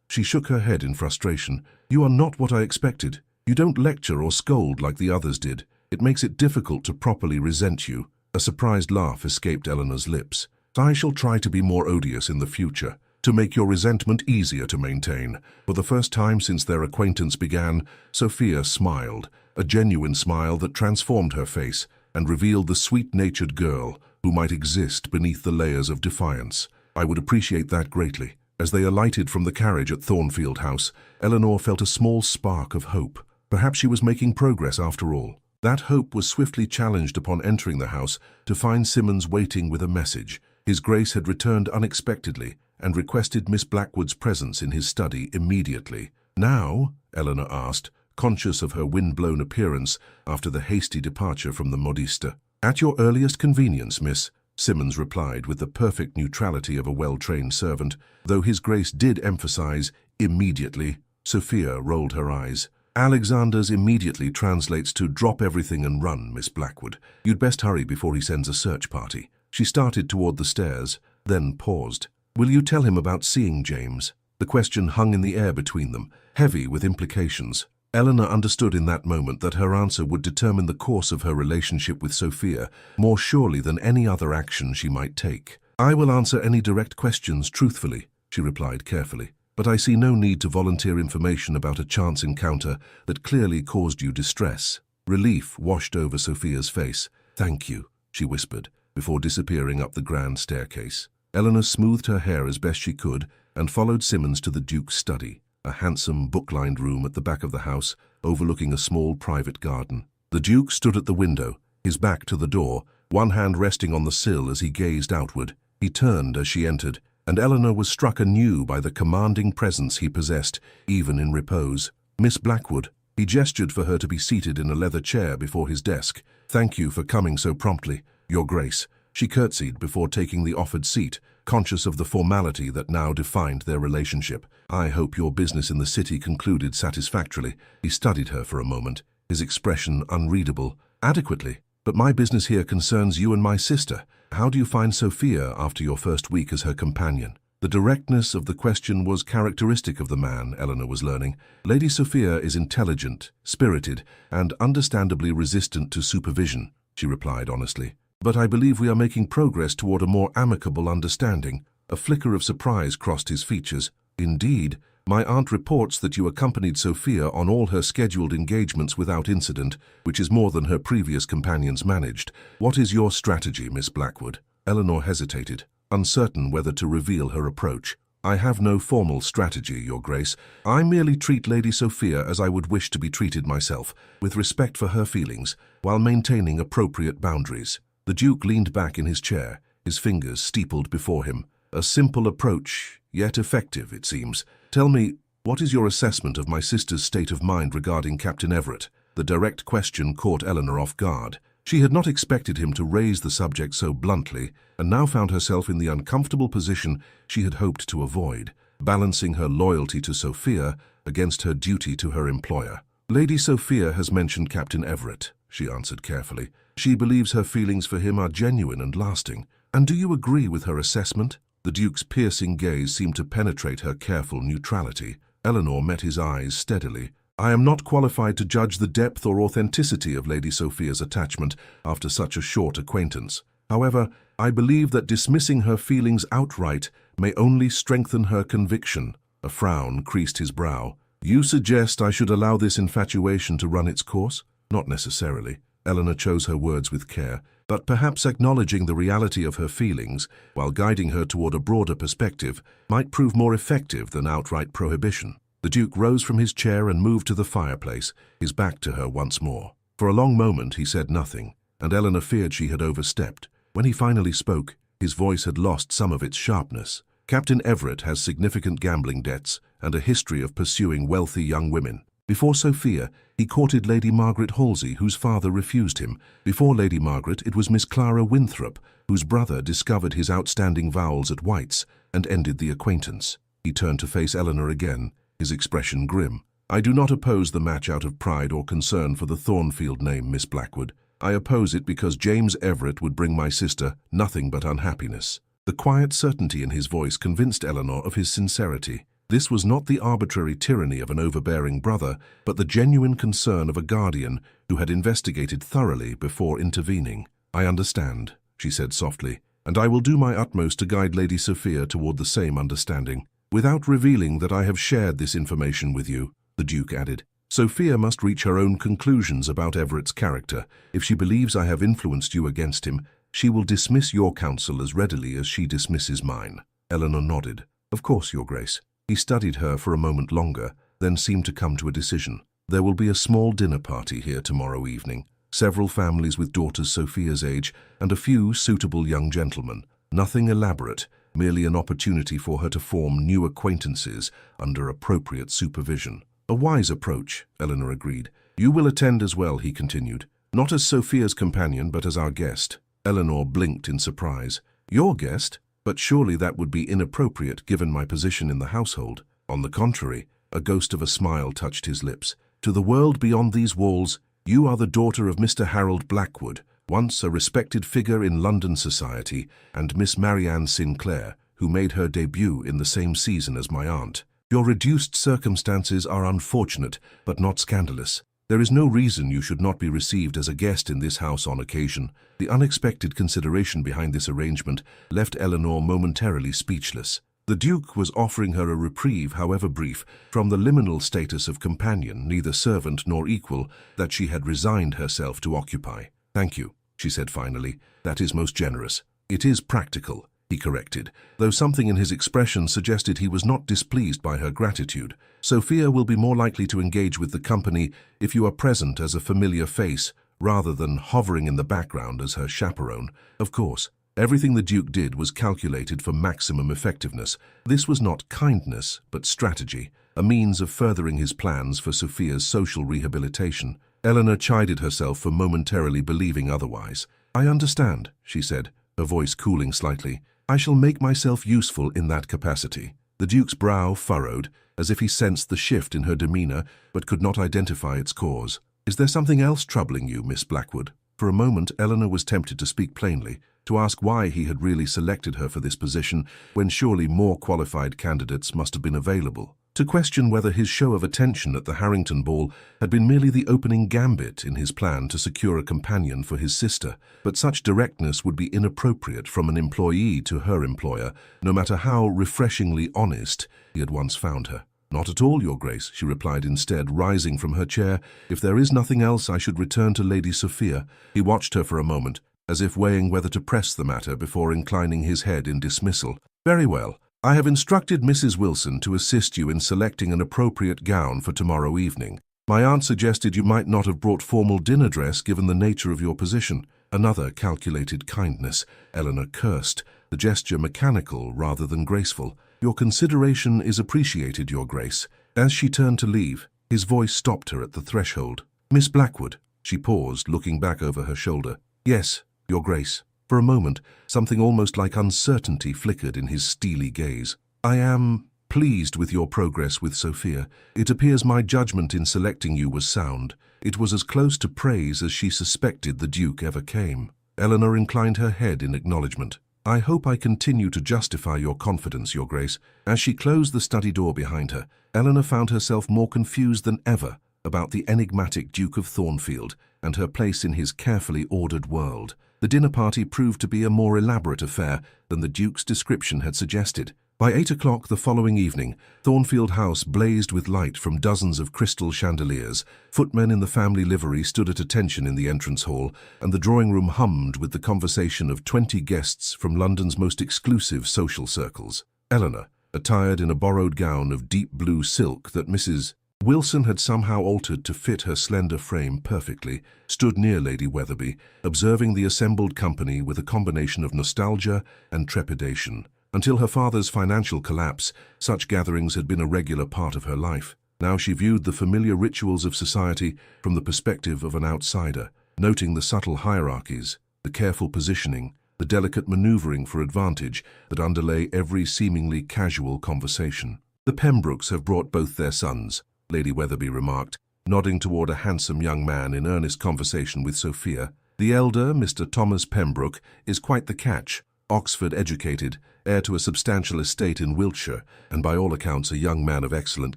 She shook her head in frustration. "You are not what I expected. You don't lecture or scold like the others did. It makes it difficult to properly resent you." A surprised laugh escaped Eleanor's lips. "I shall try to be more odious in the future, to make your resentment easier to maintain." For the first time since their acquaintance began, Sophia smiled, a genuine smile that transformed her face and revealed the sweet-natured girl who might exist beneath the layers of defiance. "I would appreciate that greatly." As they alighted from the carriage at Thornfield House, Eleanor felt a small spark of hope. Perhaps she was making progress after all. That hope was swiftly challenged upon entering the house to find Simmons waiting with a message. His Grace had returned unexpectedly and requested Miss Blackwood's presence in his study immediately. "Now?" Eleanor asked, conscious of her wind-blown appearance after the hasty departure from the modiste. "At your earliest convenience, miss," Simmons replied with the perfect neutrality of a well-trained servant, though his Grace did emphasize immediately. Sophia rolled her eyes. "Alexander's immediately translates to drop everything and run, Miss Blackwood. You'd best hurry before he sends a search party." She started toward the stairs, then paused. "Will you tell him about seeing James?" The question hung in the air between them, heavy with implications. Eleanor understood in that moment that her answer would determine the course of her relationship with Sophia more surely than any other action she might take. "I will answer any direct questions truthfully," she replied carefully, "but I see no need to volunteer information about a chance encounter that clearly caused you distress." Relief washed over Sophia's face. "Thank you," she whispered, before disappearing up the grand staircase. Eleanor smoothed her hair as best she could and followed Simmons to the Duke's study, a handsome book-lined room at the back of the house overlooking a small private garden. The Duke stood at the window, his back to the door, one hand resting on the sill as he gazed outward. He turned as she entered, and Eleanor was struck anew by the commanding presence he possessed, even in repose. "Miss Blackwood." He gestured for her to be seated in a leather chair before his desk. "Thank you for coming so promptly, Your Grace." She curtsied before taking the offered seat, conscious of the formality that now defined their relationship. "I hope your business in the city concluded satisfactorily." He studied her for a moment, his expression unreadable. "Adequately. But my business here concerns you and my sister. How do you find Sophia after your first week as her companion?" The directness of the question was characteristic of the man, Eleanor was learning. Lady Sophia is intelligent, spirited, and understandably resistant to supervision, she replied honestly. "But I believe we are making progress toward a more amicable understanding." A flicker of surprise crossed his features. "Indeed, my aunt reports that you accompanied Sophia on all her scheduled engagements without incident, which is more than her previous companions managed. What is your strategy, Miss Blackwood?" Eleanor hesitated, uncertain whether to reveal her approach. "I have no formal strategy, Your Grace. I merely treat Lady Sophia as I would wish to be treated myself, with respect for her feelings, while maintaining appropriate boundaries." The Duke leaned back in his chair, his fingers steepled before him. "A simple approach, yet effective, it seems. Tell me, what is your assessment of my sister's state of mind regarding Captain Everett?" The direct question caught Eleanor off guard. She had not expected him to raise the subject so bluntly, and now found herself in the uncomfortable position she had hoped to avoid, balancing her loyalty to Sophia against her duty to her employer. "Lady Sophia has mentioned Captain Everett," she answered carefully. "She believes her feelings for him are genuine and lasting. And do you agree with her assessment?" The Duke's piercing gaze seemed to penetrate her careful neutrality. Eleanor met his eyes steadily. "I am not qualified to judge the depth or authenticity of Lady Sophia's attachment after such a short acquaintance. However, I believe that dismissing her feelings outright may only strengthen her conviction." A frown creased his brow. "You suggest I should allow this infatuation to run its course?" "Not necessarily. Eleanor chose her words with care, but perhaps acknowledging the reality of her feelings while guiding her toward a broader perspective might prove more effective than outright prohibition. The Duke rose from his chair and moved to the fireplace, his back to her once more. For a long moment he said nothing, and Eleanor feared she had overstepped. When he finally spoke, his voice had lost some of its sharpness. Captain Everett has significant gambling debts and a history of pursuing wealthy young women. Before Sophia, he courted Lady Margaret Halsey, whose father refused him. Before Lady Margaret, it was Miss Clara Winthrop, whose brother discovered his outstanding vowels at White's and ended the acquaintance. He turned to face Eleanor again, his expression grim. I do not oppose the match out of pride or concern for the Thornfield name, Miss Blackwood. I oppose it because James Everett would bring my sister nothing but unhappiness. The quiet certainty in his voice convinced Eleanor of his sincerity. This was not the arbitrary tyranny of an overbearing brother, but the genuine concern of a guardian who had investigated thoroughly before intervening. I understand, she said softly, and I will do my utmost to guide Lady Sophia toward the same understanding. Without revealing that I have shared this information with you, the Duke added. Sophia must reach her own conclusions about Everett's character. If she believes I have influenced you against him, she will dismiss your counsel as readily as she dismisses mine. Eleanor nodded. Of course, Your Grace. He studied her for a moment longer, then seemed to come to a decision. There will be a small dinner party here tomorrow evening. Several families with daughters Sophia's age and a few suitable young gentlemen. Nothing elaborate, merely an opportunity for her to form new acquaintances under appropriate supervision. A wise approach, Eleanor agreed. You will attend as well, he continued. Not as Sophia's companion, but as our guest. Eleanor blinked in surprise. Your guest? But surely that would be inappropriate given my position in the household. On the contrary, a ghost of a smile touched his lips. To the world beyond these walls, you are the daughter of Mr. Harold Blackwood, once a respected figure in London society, and Miss Marianne Sinclair, who made her debut in the same season as my aunt. Your reduced circumstances are unfortunate, but not scandalous. There is no reason you should not be received as a guest in this house on occasion. The unexpected consideration behind this arrangement left Eleanor momentarily speechless. The Duke was offering her a reprieve, however brief, from the liminal status of companion, neither servant nor equal, that she had resigned herself to occupy. Thank you, she said finally. That is most generous. It is practical, he corrected, though something in his expression suggested he was not displeased by her gratitude. Sophia will be more likely to engage with the company if you are present as a familiar face, rather than hovering in the background as her chaperone. Of course, everything the Duke did was calculated for maximum effectiveness. This was not kindness, but strategy, a means of furthering his plans for Sophia's social rehabilitation. Eleanor chided herself for momentarily believing otherwise. I understand, she said, her voice cooling slightly. I shall make myself useful in that capacity. The Duke's brow furrowed, as if he sensed the shift in her demeanor, but could not identify its cause. Is there something else troubling you, Miss Blackwood? For a moment, Eleanor was tempted to speak plainly, to ask why he had really selected her for this position, when surely more qualified candidates must have been available. To question whether his show of attention at the Harrington ball had been merely the opening gambit in his plan to secure a companion for his sister, but such directness would be inappropriate from an employee to her employer, no matter how refreshingly honest he had once found her. Not at all, Your Grace, she replied instead, rising from her chair. If there is nothing else, I should return to Lady Sophia. He watched her for a moment, as if weighing whether to press the matter before inclining his head in dismissal. Very well. I have instructed Mrs. Wilson to assist you in selecting an appropriate gown for tomorrow evening. My aunt suggested you might not have brought formal dinner dress given the nature of your position. Another calculated kindness, Eleanor cursed, the gesture mechanical rather than graceful. Your consideration is appreciated, Your Grace. As she turned to leave, his voice stopped her at the threshold. Miss Blackwood, she paused, looking back over her shoulder. Yes, Your Grace. For a moment, something almost like uncertainty flickered in his steely gaze. I am pleased with your progress with Sophia. It appears my judgment in selecting you was sound. It was as close to praise as she suspected the Duke ever came. Eleanor inclined her head in acknowledgement. I hope I continue to justify your confidence, Your Grace. As she closed the study door behind her, Eleanor found herself more confused than ever about the enigmatic Duke of Thornfield and her place in his carefully ordered world. The dinner party proved to be a more elaborate affair than the Duke's description had suggested. By 8 o'clock the following evening, Thornfield House blazed with light from dozens of crystal chandeliers. Footmen in the family livery stood at attention in the entrance hall, and the drawing room hummed with the conversation of 20 guests from London's most exclusive social circles. Eleanor, attired in a borrowed gown of deep blue silk that Mrs. Wilson had somehow altered to fit her slender frame perfectly, stood near Lady Weatherby, observing the assembled company with a combination of nostalgia and trepidation. Until her father's financial collapse, such gatherings had been a regular part of her life. Now she viewed the familiar rituals of society from the perspective of an outsider, noting the subtle hierarchies, the careful positioning, the delicate maneuvering for advantage that underlay every seemingly casual conversation. "The Pembrokes have brought both their sons," Lady Weatherby remarked, nodding toward a handsome young man in earnest conversation with Sophia. "The elder, Mr. Thomas Pembroke, is quite the catch. Oxford-educated, heir to a substantial estate in Wiltshire, and by all accounts a young man of excellent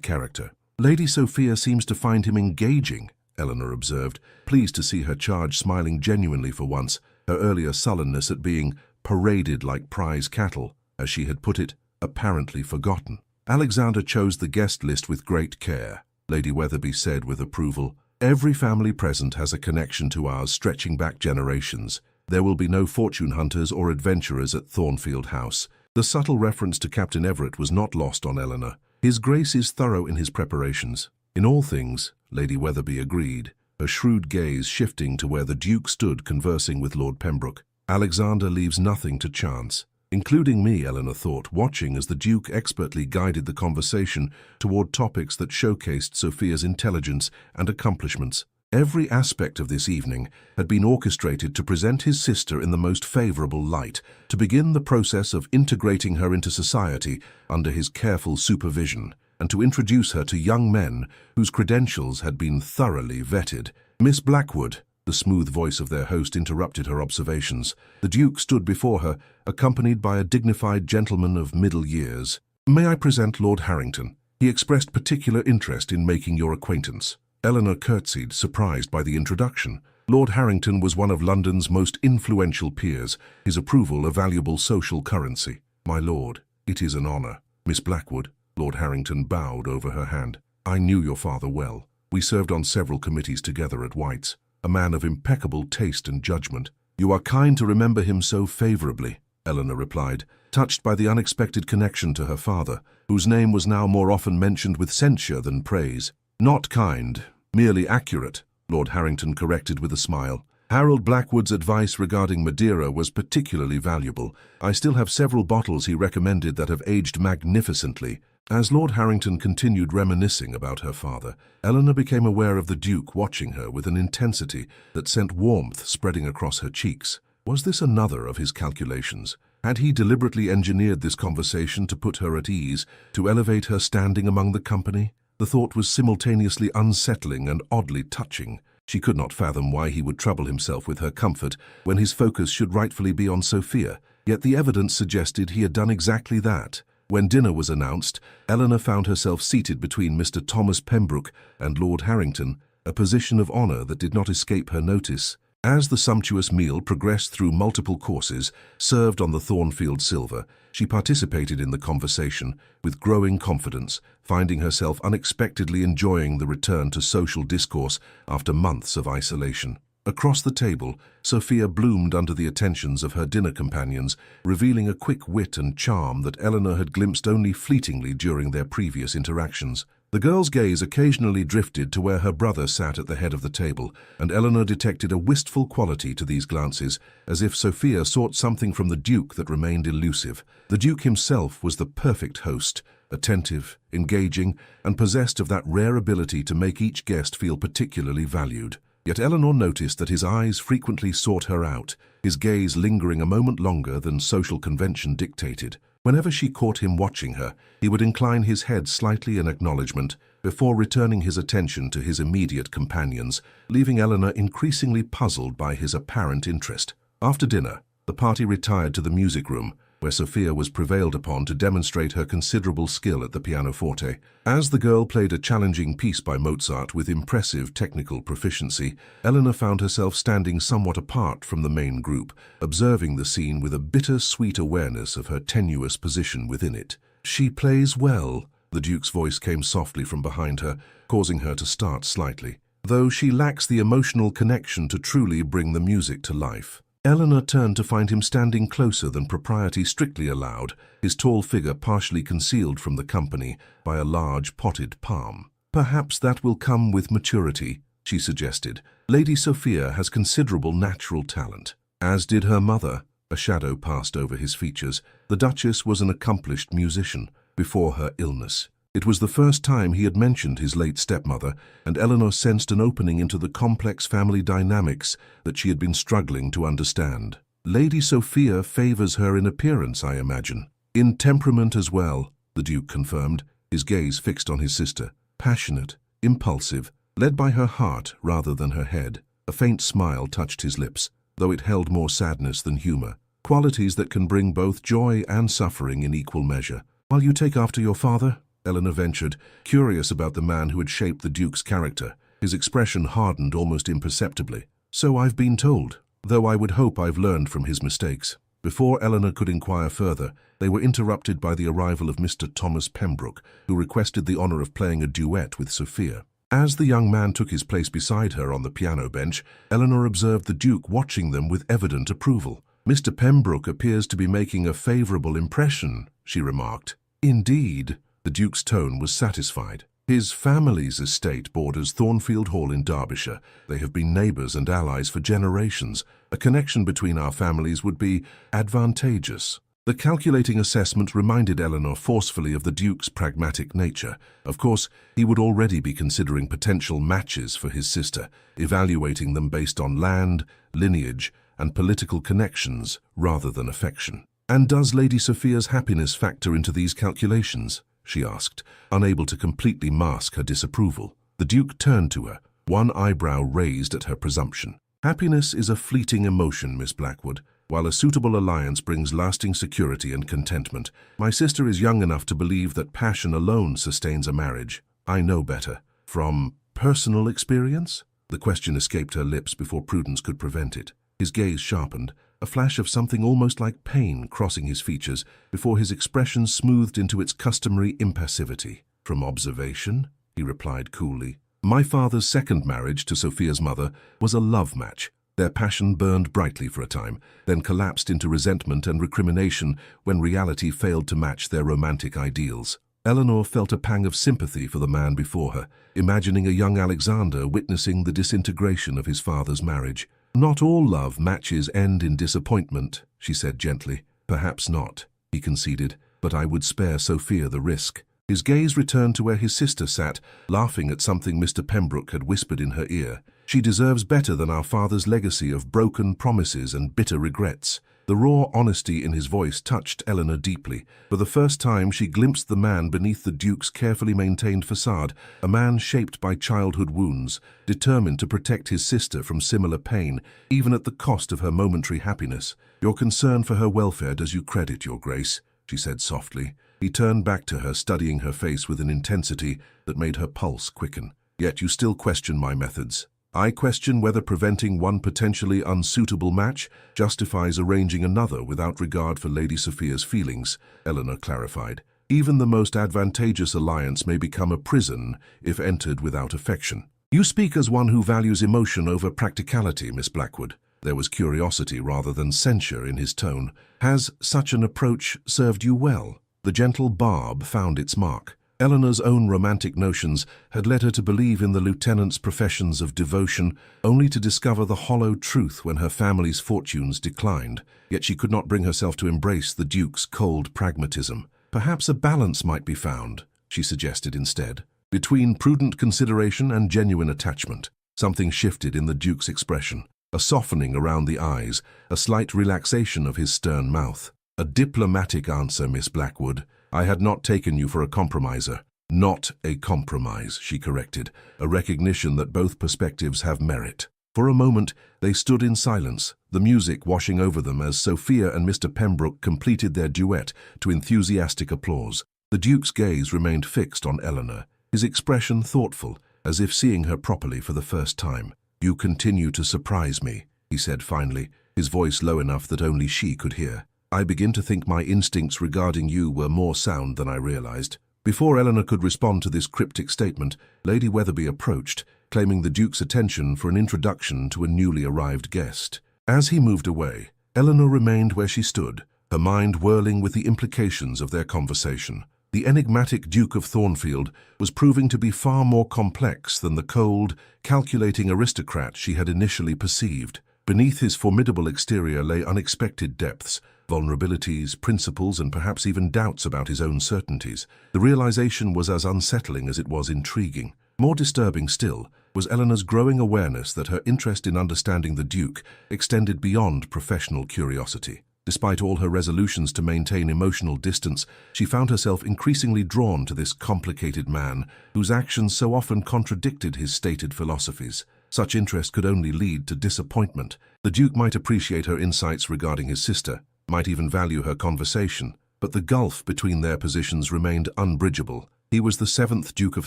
character." "Lady Sophia seems to find him engaging," Eleanor observed, pleased to see her charge smiling genuinely for once, her earlier sullenness at being paraded like prize cattle, as she had put it, apparently forgotten. "Alexander chose the guest list with great care," Lady Weatherby said with approval. "Every family present has a connection to ours stretching back generations. There will be no fortune hunters or adventurers at Thornfield House." The subtle reference to Captain Everett was not lost on Eleanor. "His Grace is thorough in his preparations." "In all things," Lady Weatherby agreed, her shrewd gaze shifting to where the Duke stood conversing with Lord Pembroke. "Alexander leaves nothing to chance." Including me, Eleanor thought, watching as the Duke expertly guided the conversation toward topics that showcased Sophia's intelligence and accomplishments. Every aspect of this evening had been orchestrated to present his sister in the most favorable light, to begin the process of integrating her into society under his careful supervision, and to introduce her to young men whose credentials had been thoroughly vetted. "Miss Blackwood," the smooth voice of their host interrupted her observations. The Duke stood before her, accompanied by a dignified gentleman of middle years. "May I present Lord Harrington? He expressed particular interest in making your acquaintance." Eleanor curtsied, surprised by the introduction. Lord Harrington was one of London's most influential peers, his approval a valuable social currency. "My lord, it is an honor." "Miss Blackwood," Lord Harrington bowed over her hand. "I knew your father well. We served on several committees together at White's. A man of impeccable taste and judgment." "You are kind to remember him so favorably," Eleanor replied, touched by the unexpected connection to her father, whose name was now more often mentioned with censure than praise. "Not kind, merely accurate," Lord Harrington corrected with a smile. "Harold Blackwood's advice regarding Madeira was particularly valuable. I still have several bottles he recommended that have aged magnificently." As Lord Harrington continued reminiscing about her father, Eleanor became aware of the Duke watching her with an intensity that sent warmth spreading across her cheeks. Was this another of his calculations? Had he deliberately engineered this conversation to put her at ease, to elevate her standing among the company? The thought was simultaneously unsettling and oddly touching. She could not fathom why he would trouble himself with her comfort when his focus should rightfully be on Sophia, yet the evidence suggested he had done exactly that. When dinner was announced, Eleanor found herself seated between Mr. Thomas Pembroke and Lord Harrington, a position of honor that did not escape her notice. As the sumptuous meal progressed through multiple courses, served on the Thornfield silver, she participated in the conversation with growing confidence, finding herself unexpectedly enjoying the return to social discourse after months of isolation. Across the table, Sophia bloomed under the attentions of her dinner companions, revealing a quick wit and charm that Eleanor had glimpsed only fleetingly during their previous interactions. The girl's gaze occasionally drifted to where her brother sat at the head of the table, and Eleanor detected a wistful quality to these glances, as if Sophia sought something from the Duke that remained elusive. The Duke himself was the perfect host, attentive, engaging, and possessed of that rare ability to make each guest feel particularly valued. Yet Eleanor noticed that his eyes frequently sought her out, his gaze lingering a moment longer than social convention dictated. Whenever she caught him watching her, he would incline his head slightly in acknowledgement before returning his attention to his immediate companions, leaving Eleanor increasingly puzzled by his apparent interest. After dinner, the party retired to the music room, where Sophia was prevailed upon to demonstrate her considerable skill at the pianoforte. As the girl played a challenging piece by Mozart with impressive technical proficiency, Eleanor found herself standing somewhat apart from the main group, observing the scene with a bitter-sweet awareness of her tenuous position within it. She plays well. The Duke's voice came softly from behind her, causing her to start slightly, though she lacks the emotional connection to truly bring the music to life. Eleanor turned to find him standing closer than propriety strictly allowed, his tall figure partially concealed from the company by a large potted palm. "Perhaps that will come with maturity," she suggested. "Lady Sophia has considerable natural talent, as did her mother." A shadow passed over his features. The Duchess was an accomplished musician before her illness. It was the first time he had mentioned his late stepmother, and Eleanor sensed an opening into the complex family dynamics that she had been struggling to understand. "Lady Sophia favors her in appearance, I imagine. In temperament as well," the Duke confirmed, his gaze fixed on his sister. "Passionate, impulsive, led by her heart rather than her head." A faint smile touched his lips, though it held more sadness than humor, qualities that can bring both joy and suffering in equal measure. "While you take after your father?" Eleanor ventured, curious about the man who had shaped the Duke's character. His expression hardened almost imperceptibly. "So I've been told, though I would hope I've learned from his mistakes." Before Eleanor could inquire further, they were interrupted by the arrival of Mr. Thomas Pembroke, who requested the honor of playing a duet with Sophia. As the young man took his place beside her on the piano bench, Eleanor observed the Duke watching them with evident approval. "Mr. Pembroke appears to be making a favorable impression," she remarked. "Indeed." The Duke's tone was satisfied. "His family's estate borders Thornfield Hall in Derbyshire. They have been neighbors and allies for generations. A connection between our families would be advantageous." The calculating assessment reminded Eleanor forcefully of the Duke's pragmatic nature. Of course, he would already be considering potential matches for his sister, evaluating them based on land, lineage, and political connections rather than affection. "And does Lady Sophia's happiness factor into these calculations?" she asked, unable to completely mask her disapproval. The Duke turned to her, one eyebrow raised at her presumption. "Happiness is a fleeting emotion, Miss Blackwood. While a suitable alliance brings lasting security and contentment, my sister is young enough to believe that passion alone sustains a marriage. I know better." "From personal experience?" The question escaped her lips before Prudence could prevent it. His gaze sharpened, a flash of something almost like pain crossing his features before his expression smoothed into its customary impassivity. "From observation?" he replied coolly. "My father's second marriage to Sophia's mother was a love match. Their passion burned brightly for a time, then collapsed into resentment and recrimination when reality failed to match their romantic ideals." Eleanor felt a pang of sympathy for the man before her, imagining a young Alexander witnessing the disintegration of his father's marriage. "Not all love matches end in disappointment," she said gently. "Perhaps not," he conceded, "but I would spare Sophia the risk." His gaze returned to where his sister sat, laughing at something Mr. Pembroke had whispered in her ear. "She deserves better than our father's legacy of broken promises and bitter regrets." The raw honesty in his voice touched Eleanor deeply. For the first time, she glimpsed the man beneath the Duke's carefully maintained facade, a man shaped by childhood wounds, determined to protect his sister from similar pain, even at the cost of her momentary happiness. "Your concern for her welfare does you credit, Your Grace," she said softly. He turned back to her, studying her face with an intensity that made her pulse quicken. "Yet you still question my methods." "I question whether preventing one potentially unsuitable match justifies arranging another without regard for Lady Sophia's feelings," Eleanor clarified. "Even the most advantageous alliance may become a prison if entered without affection." "You speak as one who values emotion over practicality, Miss Blackwood." There was curiosity rather than censure in his tone. "Has such an approach served you well?" The gentle barb found its mark. Eleanor's own romantic notions had led her to believe in the lieutenant's professions of devotion, only to discover the hollow truth when her family's fortunes declined. Yet she could not bring herself to embrace the Duke's cold pragmatism. "Perhaps a balance might be found," she suggested instead, "between prudent consideration and genuine attachment." Something shifted in the Duke's expression, a softening around the eyes, a slight relaxation of his stern mouth. "A diplomatic answer, Miss Blackwood. I had not taken you for a compromiser." "Not a compromise," she corrected, a recognition that both perspectives have merit. For a moment, they stood in silence, the music washing over them as Sophia and Mr. Pembroke completed their duet to enthusiastic applause. The Duke's gaze remained fixed on Eleanor, his expression thoughtful, as if seeing her properly for the first time. "You continue to surprise me," he said finally, his voice low enough that only she could hear. I begin to think my instincts regarding you were more sound than I realized. Before Eleanor could respond to this cryptic statement, Lady Weatherby approached, claiming the Duke's attention for an introduction to a newly arrived guest. As he moved away, Eleanor remained where she stood, her mind whirling with the implications of their conversation. The enigmatic Duke of Thornfield was proving to be far more complex than the cold, calculating aristocrat she had initially perceived. Beneath his formidable exterior lay unexpected depths, vulnerabilities, principles, and perhaps even doubts about his own certainties. The realization was as unsettling as it was intriguing. More disturbing still was Eleanor's growing awareness that her interest in understanding the Duke extended beyond professional curiosity. Despite all her resolutions to maintain emotional distance, she found herself increasingly drawn to this complicated man, whose actions so often contradicted his stated philosophies. Such interest could only lead to disappointment. The Duke might appreciate her insights regarding his sister, might even value her conversation, but the gulf between their positions remained unbridgeable. He was the 7th Duke of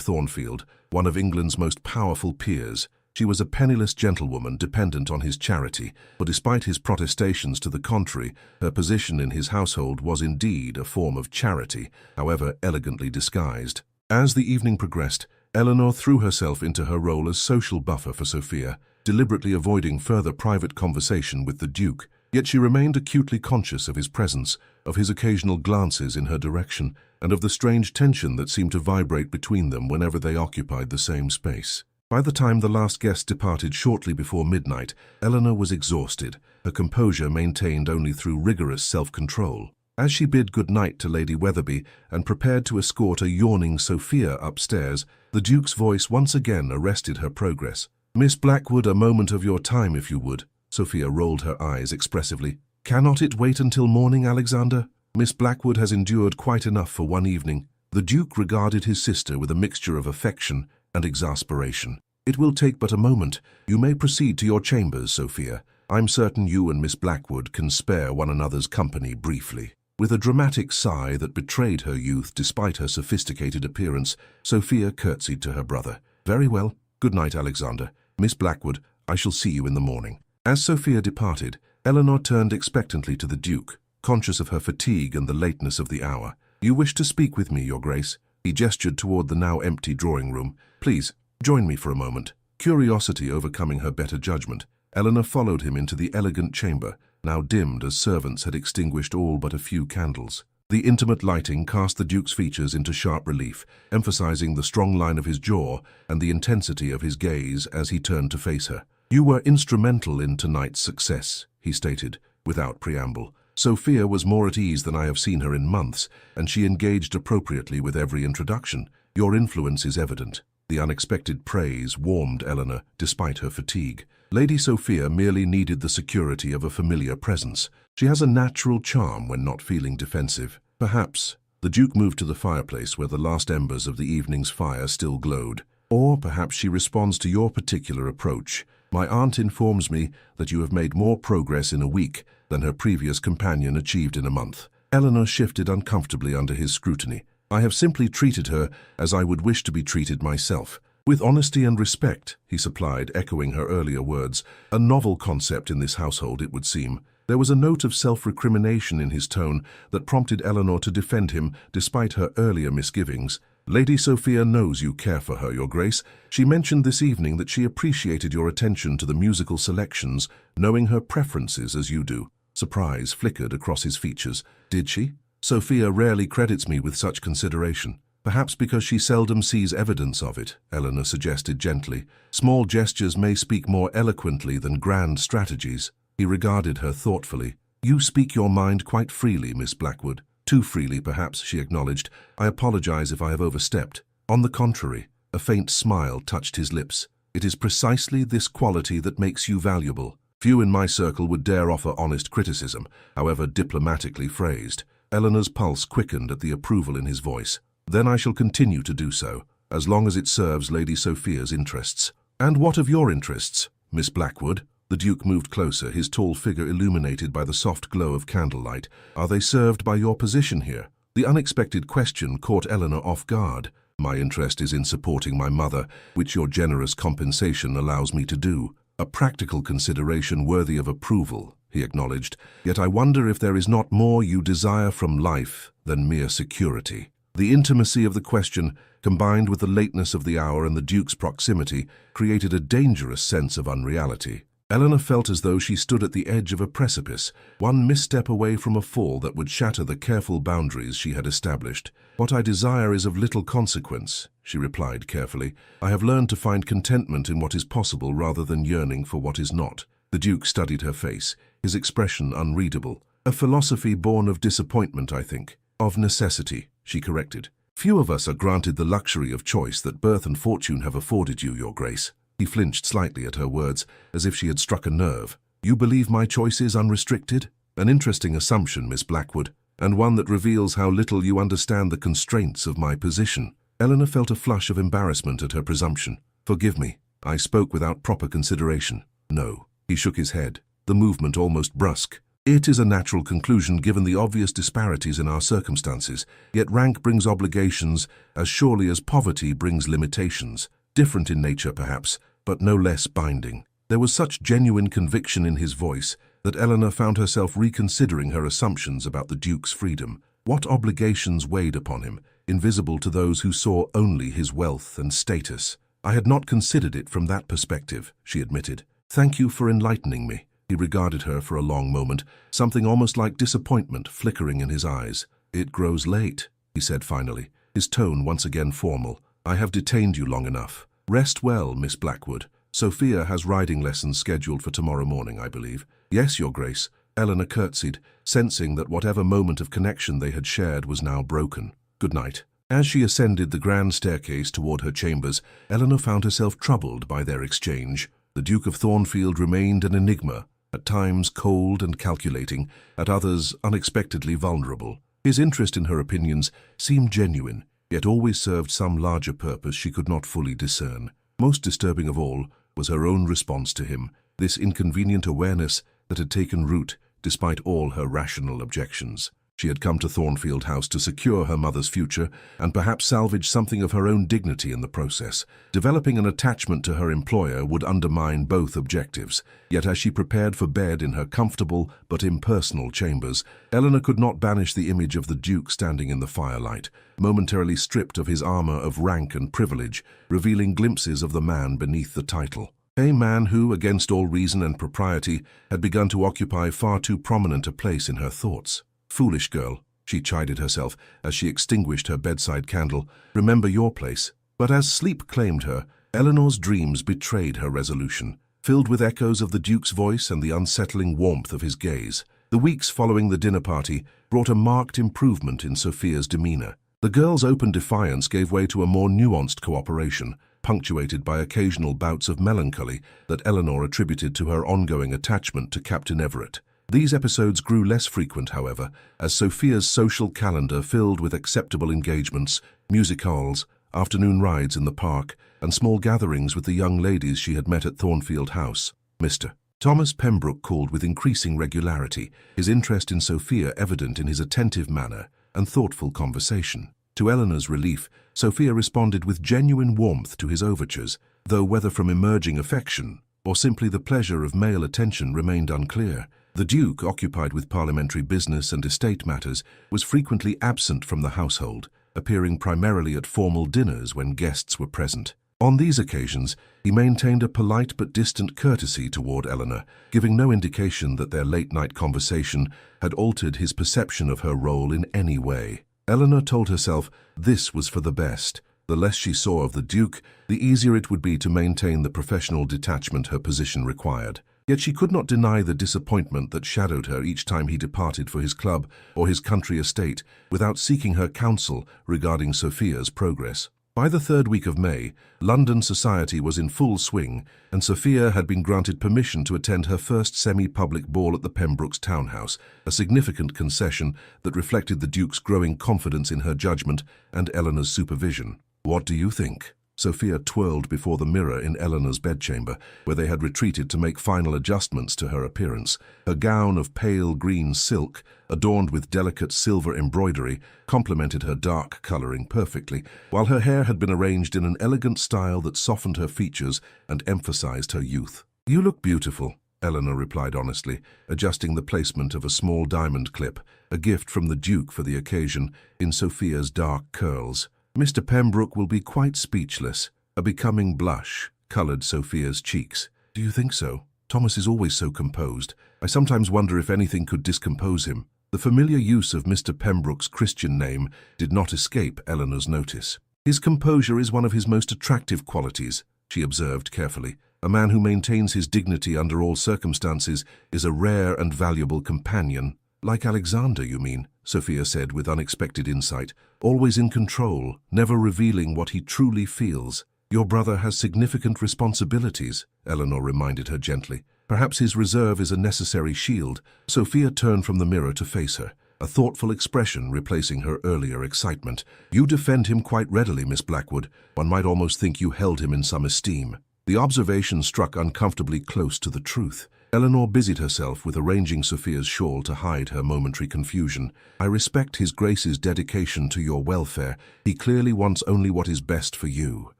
Thornfield, one of England's most powerful peers. She was a penniless gentlewoman dependent on his charity, but despite his protestations to the contrary, her position in his household was indeed a form of charity, however elegantly disguised. As the evening progressed, Eleanor threw herself into her role as social buffer for Sophia, deliberately avoiding further private conversation with the Duke. Yet she remained acutely conscious of his presence, of his occasional glances in her direction, and of the strange tension that seemed to vibrate between them whenever they occupied the same space. By the time the last guest departed shortly before midnight, Eleanor was exhausted, her composure maintained only through rigorous self-control. As she bid good night to Lady Weatherby and prepared to escort a yawning Sophia upstairs, the Duke's voice once again arrested her progress. "Miss Blackwood, a moment of your time, if you would." Sophia rolled her eyes expressively. "Cannot it wait until morning, Alexander? Miss Blackwood has endured quite enough for one evening." The Duke regarded his sister with a mixture of affection and exasperation. "It will take but a moment. You may proceed to your chambers, Sophia. I'm certain you and Miss Blackwood can spare one another's company briefly." With a dramatic sigh that betrayed her youth despite her sophisticated appearance, Sophia curtsied to her brother. "Very well. Good night, Alexander. Miss Blackwood, I shall see you in the morning." As Sophia departed, Eleanor turned expectantly to the Duke, conscious of her fatigue and the lateness of the hour. "You wish to speak with me, Your Grace?" He gestured toward the now empty drawing room. "Please, join me for a moment." Curiosity overcoming her better judgment, Eleanor followed him into the elegant chamber, now dimmed as servants had extinguished all but a few candles. The intimate lighting cast the Duke's features into sharp relief, emphasizing the strong line of his jaw and the intensity of his gaze as he turned to face her. "You were instrumental in tonight's success," he stated, without preamble. Sophia was more at ease than I have seen her in months, and she engaged appropriately with every introduction. "Your influence is evident." The unexpected praise warmed Eleanor, despite her fatigue. Lady Sophia merely needed the security of a familiar presence. She has a natural charm when not feeling defensive. Perhaps. The Duke moved to the fireplace where the last embers of the evening's fire still glowed. "Or perhaps she responds to your particular approach. My aunt informs me that you have made more progress in a week than her previous companion achieved in a month." Eleanor shifted uncomfortably under his scrutiny. "I have simply treated her as I would wish to be treated myself. With honesty and respect," he supplied, echoing her earlier words. A novel concept in this household, it would seem. There was a note of self-recrimination in his tone that prompted Eleanor to defend him despite her earlier misgivings. "Lady Sophia knows you care for her, Your Grace. She mentioned this evening that she appreciated your attention to the musical selections, knowing her preferences as you do." Surprise flickered across his features. "Did she?" "Sophia rarely credits me with such consideration." "Perhaps because she seldom sees evidence of it," Eleanor suggested gently. "Small gestures may speak more eloquently than grand strategies." He regarded her thoughtfully. "You speak your mind quite freely, Miss Blackwood." "Too freely, perhaps," she acknowledged. "I apologize if I have overstepped." "On the contrary," a faint smile touched his lips. "It is precisely this quality that makes you valuable. Few in my circle would dare offer honest criticism, however diplomatically phrased." Eleanor's pulse quickened at the approval in his voice. "Then I shall continue to do so, as long as it serves Lady Sophia's interests." "And what of your interests, Miss Blackwood?" The Duke moved closer, his tall figure illuminated by the soft glow of candlelight. "Are they served by your position here?" The unexpected question caught Eleanor off guard. "My interest is in supporting my mother, which your generous compensation allows me to do. A practical consideration worthy of approval," he acknowledged, "yet I wonder if there is not more you desire from life than mere security." The intimacy of the question, combined with the lateness of the hour and the Duke's proximity, created a dangerous sense of unreality. Eleanor felt as though she stood at the edge of a precipice, one misstep away from a fall that would shatter the careful boundaries she had established. "What I desire is of little consequence," she replied carefully. "I have learned to find contentment in what is possible rather than yearning for what is not." The Duke studied her face, his expression unreadable. "A philosophy born of disappointment, I think." "Of necessity," she corrected. "Few of us are granted the luxury of choice that birth and fortune have afforded you, Your Grace." He flinched slightly at her words, as if she had struck a nerve. "You believe my choice is unrestricted?" "An interesting assumption, Miss Blackwood, and one that reveals how little you understand the constraints of my position." Eleanor felt a flush of embarrassment at her presumption. "Forgive me, I spoke without proper consideration." "No." He shook his head, the movement almost brusque. "It is a natural conclusion given the obvious disparities in our circumstances, yet rank brings obligations as surely as poverty brings limitations. Different in nature, perhaps, but no less binding." There was such genuine conviction in his voice that Eleanor found herself reconsidering her assumptions about the Duke's freedom. What obligations weighed upon him, invisible to those who saw only his wealth and status? "I had not considered it from that perspective," she admitted. "Thank you for enlightening me." He regarded her for a long moment, something almost like disappointment flickering in his eyes. "It grows late," he said finally, his tone once again formal. "I have detained you long enough. Rest well, Miss Blackwood. Sophia has riding lessons scheduled for tomorrow morning, I believe." "Yes, Your Grace." Eleanor curtsied, sensing that whatever moment of connection they had shared was now broken. "Good night." As she ascended the grand staircase toward her chambers, Eleanor found herself troubled by their exchange. The Duke of Thornfield remained an enigma, at times cold and calculating, at others unexpectedly vulnerable. His interest in her opinions seemed genuine, yet always served some larger purpose she could not fully discern. Most disturbing of all was her own response to him, this inconvenient awareness that had taken root despite all her rational objections. She had come to Thornfield House to secure her mother's future and perhaps salvage something of her own dignity in the process. Developing an attachment to her employer would undermine both objectives. Yet as she prepared for bed in her comfortable but impersonal chambers, Eleanor could not banish the image of the Duke standing in the firelight, momentarily stripped of his armor of rank and privilege, revealing glimpses of the man beneath the title. A man who, against all reason and propriety, had begun to occupy far too prominent a place in her thoughts. "Foolish girl," she chided herself as she extinguished her bedside candle. "Remember your place." But as sleep claimed her, Eleanor's dreams betrayed her resolution, filled with echoes of the Duke's voice and the unsettling warmth of his gaze. The weeks following the dinner party brought a marked improvement in Sophia's demeanor. The girl's open defiance gave way to a more nuanced cooperation, punctuated by occasional bouts of melancholy that Eleanor attributed to her ongoing attachment to Captain Everett. These episodes grew less frequent, however, as Sophia's social calendar filled with acceptable engagements, music halls, afternoon rides in the park, and small gatherings with the young ladies she had met at Thornfield House. Mr. Thomas Pembroke called with increasing regularity, his interest in Sophia evident in his attentive manner and thoughtful conversation. To Eleanor's relief, Sophia responded with genuine warmth to his overtures, though whether from emerging affection or simply the pleasure of male attention remained unclear. The Duke, occupied with parliamentary business and estate matters, was frequently absent from the household, appearing primarily at formal dinners when guests were present. On these occasions, he maintained a polite but distant courtesy toward Eleanor, giving no indication that their late-night conversation had altered his perception of her role in any way. Eleanor told herself this was for the best. The less she saw of the Duke, the easier it would be to maintain the professional detachment her position required. Yet she could not deny the disappointment that shadowed her each time he departed for his club or his country estate without seeking her counsel regarding Sophia's progress. By the third week of May, London society was in full swing, and Sophia had been granted permission to attend her first semi-public ball at the Pembrokes townhouse, a significant concession that reflected the Duke's growing confidence in her judgment and Eleanor's supervision. "What do you think?" Sophia twirled before the mirror in Eleanor's bedchamber, where they had retreated to make final adjustments to her appearance. Her gown of pale green silk, adorned with delicate silver embroidery, complemented her dark coloring perfectly, while her hair had been arranged in an elegant style that softened her features and emphasized her youth. "You look beautiful." Eleanor replied honestly, adjusting the placement of a small diamond clip, a gift from the Duke for the occasion, in Sophia's dark curls. Mr. Pembroke will be quite speechless. A becoming blush coloured Sophia's cheeks. Do you think so? Thomas is always so composed. I sometimes wonder if anything could discompose him. The familiar use of Mr. Pembroke's Christian name did not escape Eleanor's notice. His composure is one of his most attractive qualities, she observed carefully. A man who maintains his dignity under all circumstances is a rare and valuable companion. Like Alexander, you mean, Sophia said with unexpected insight. Always in control, never revealing what he truly feels. Your brother has significant responsibilities, Eleanor reminded her gently. Perhaps his reserve is a necessary shield. Sophia turned from the mirror to face her, a thoughtful expression replacing her earlier excitement. You defend him quite readily, Miss Blackwood. One might almost think you held him in some esteem. The observation struck uncomfortably close to the truth. Eleanor busied herself with arranging Sophia's shawl to hide her momentary confusion. I respect His Grace's dedication to your welfare. He clearly wants only what is best for you.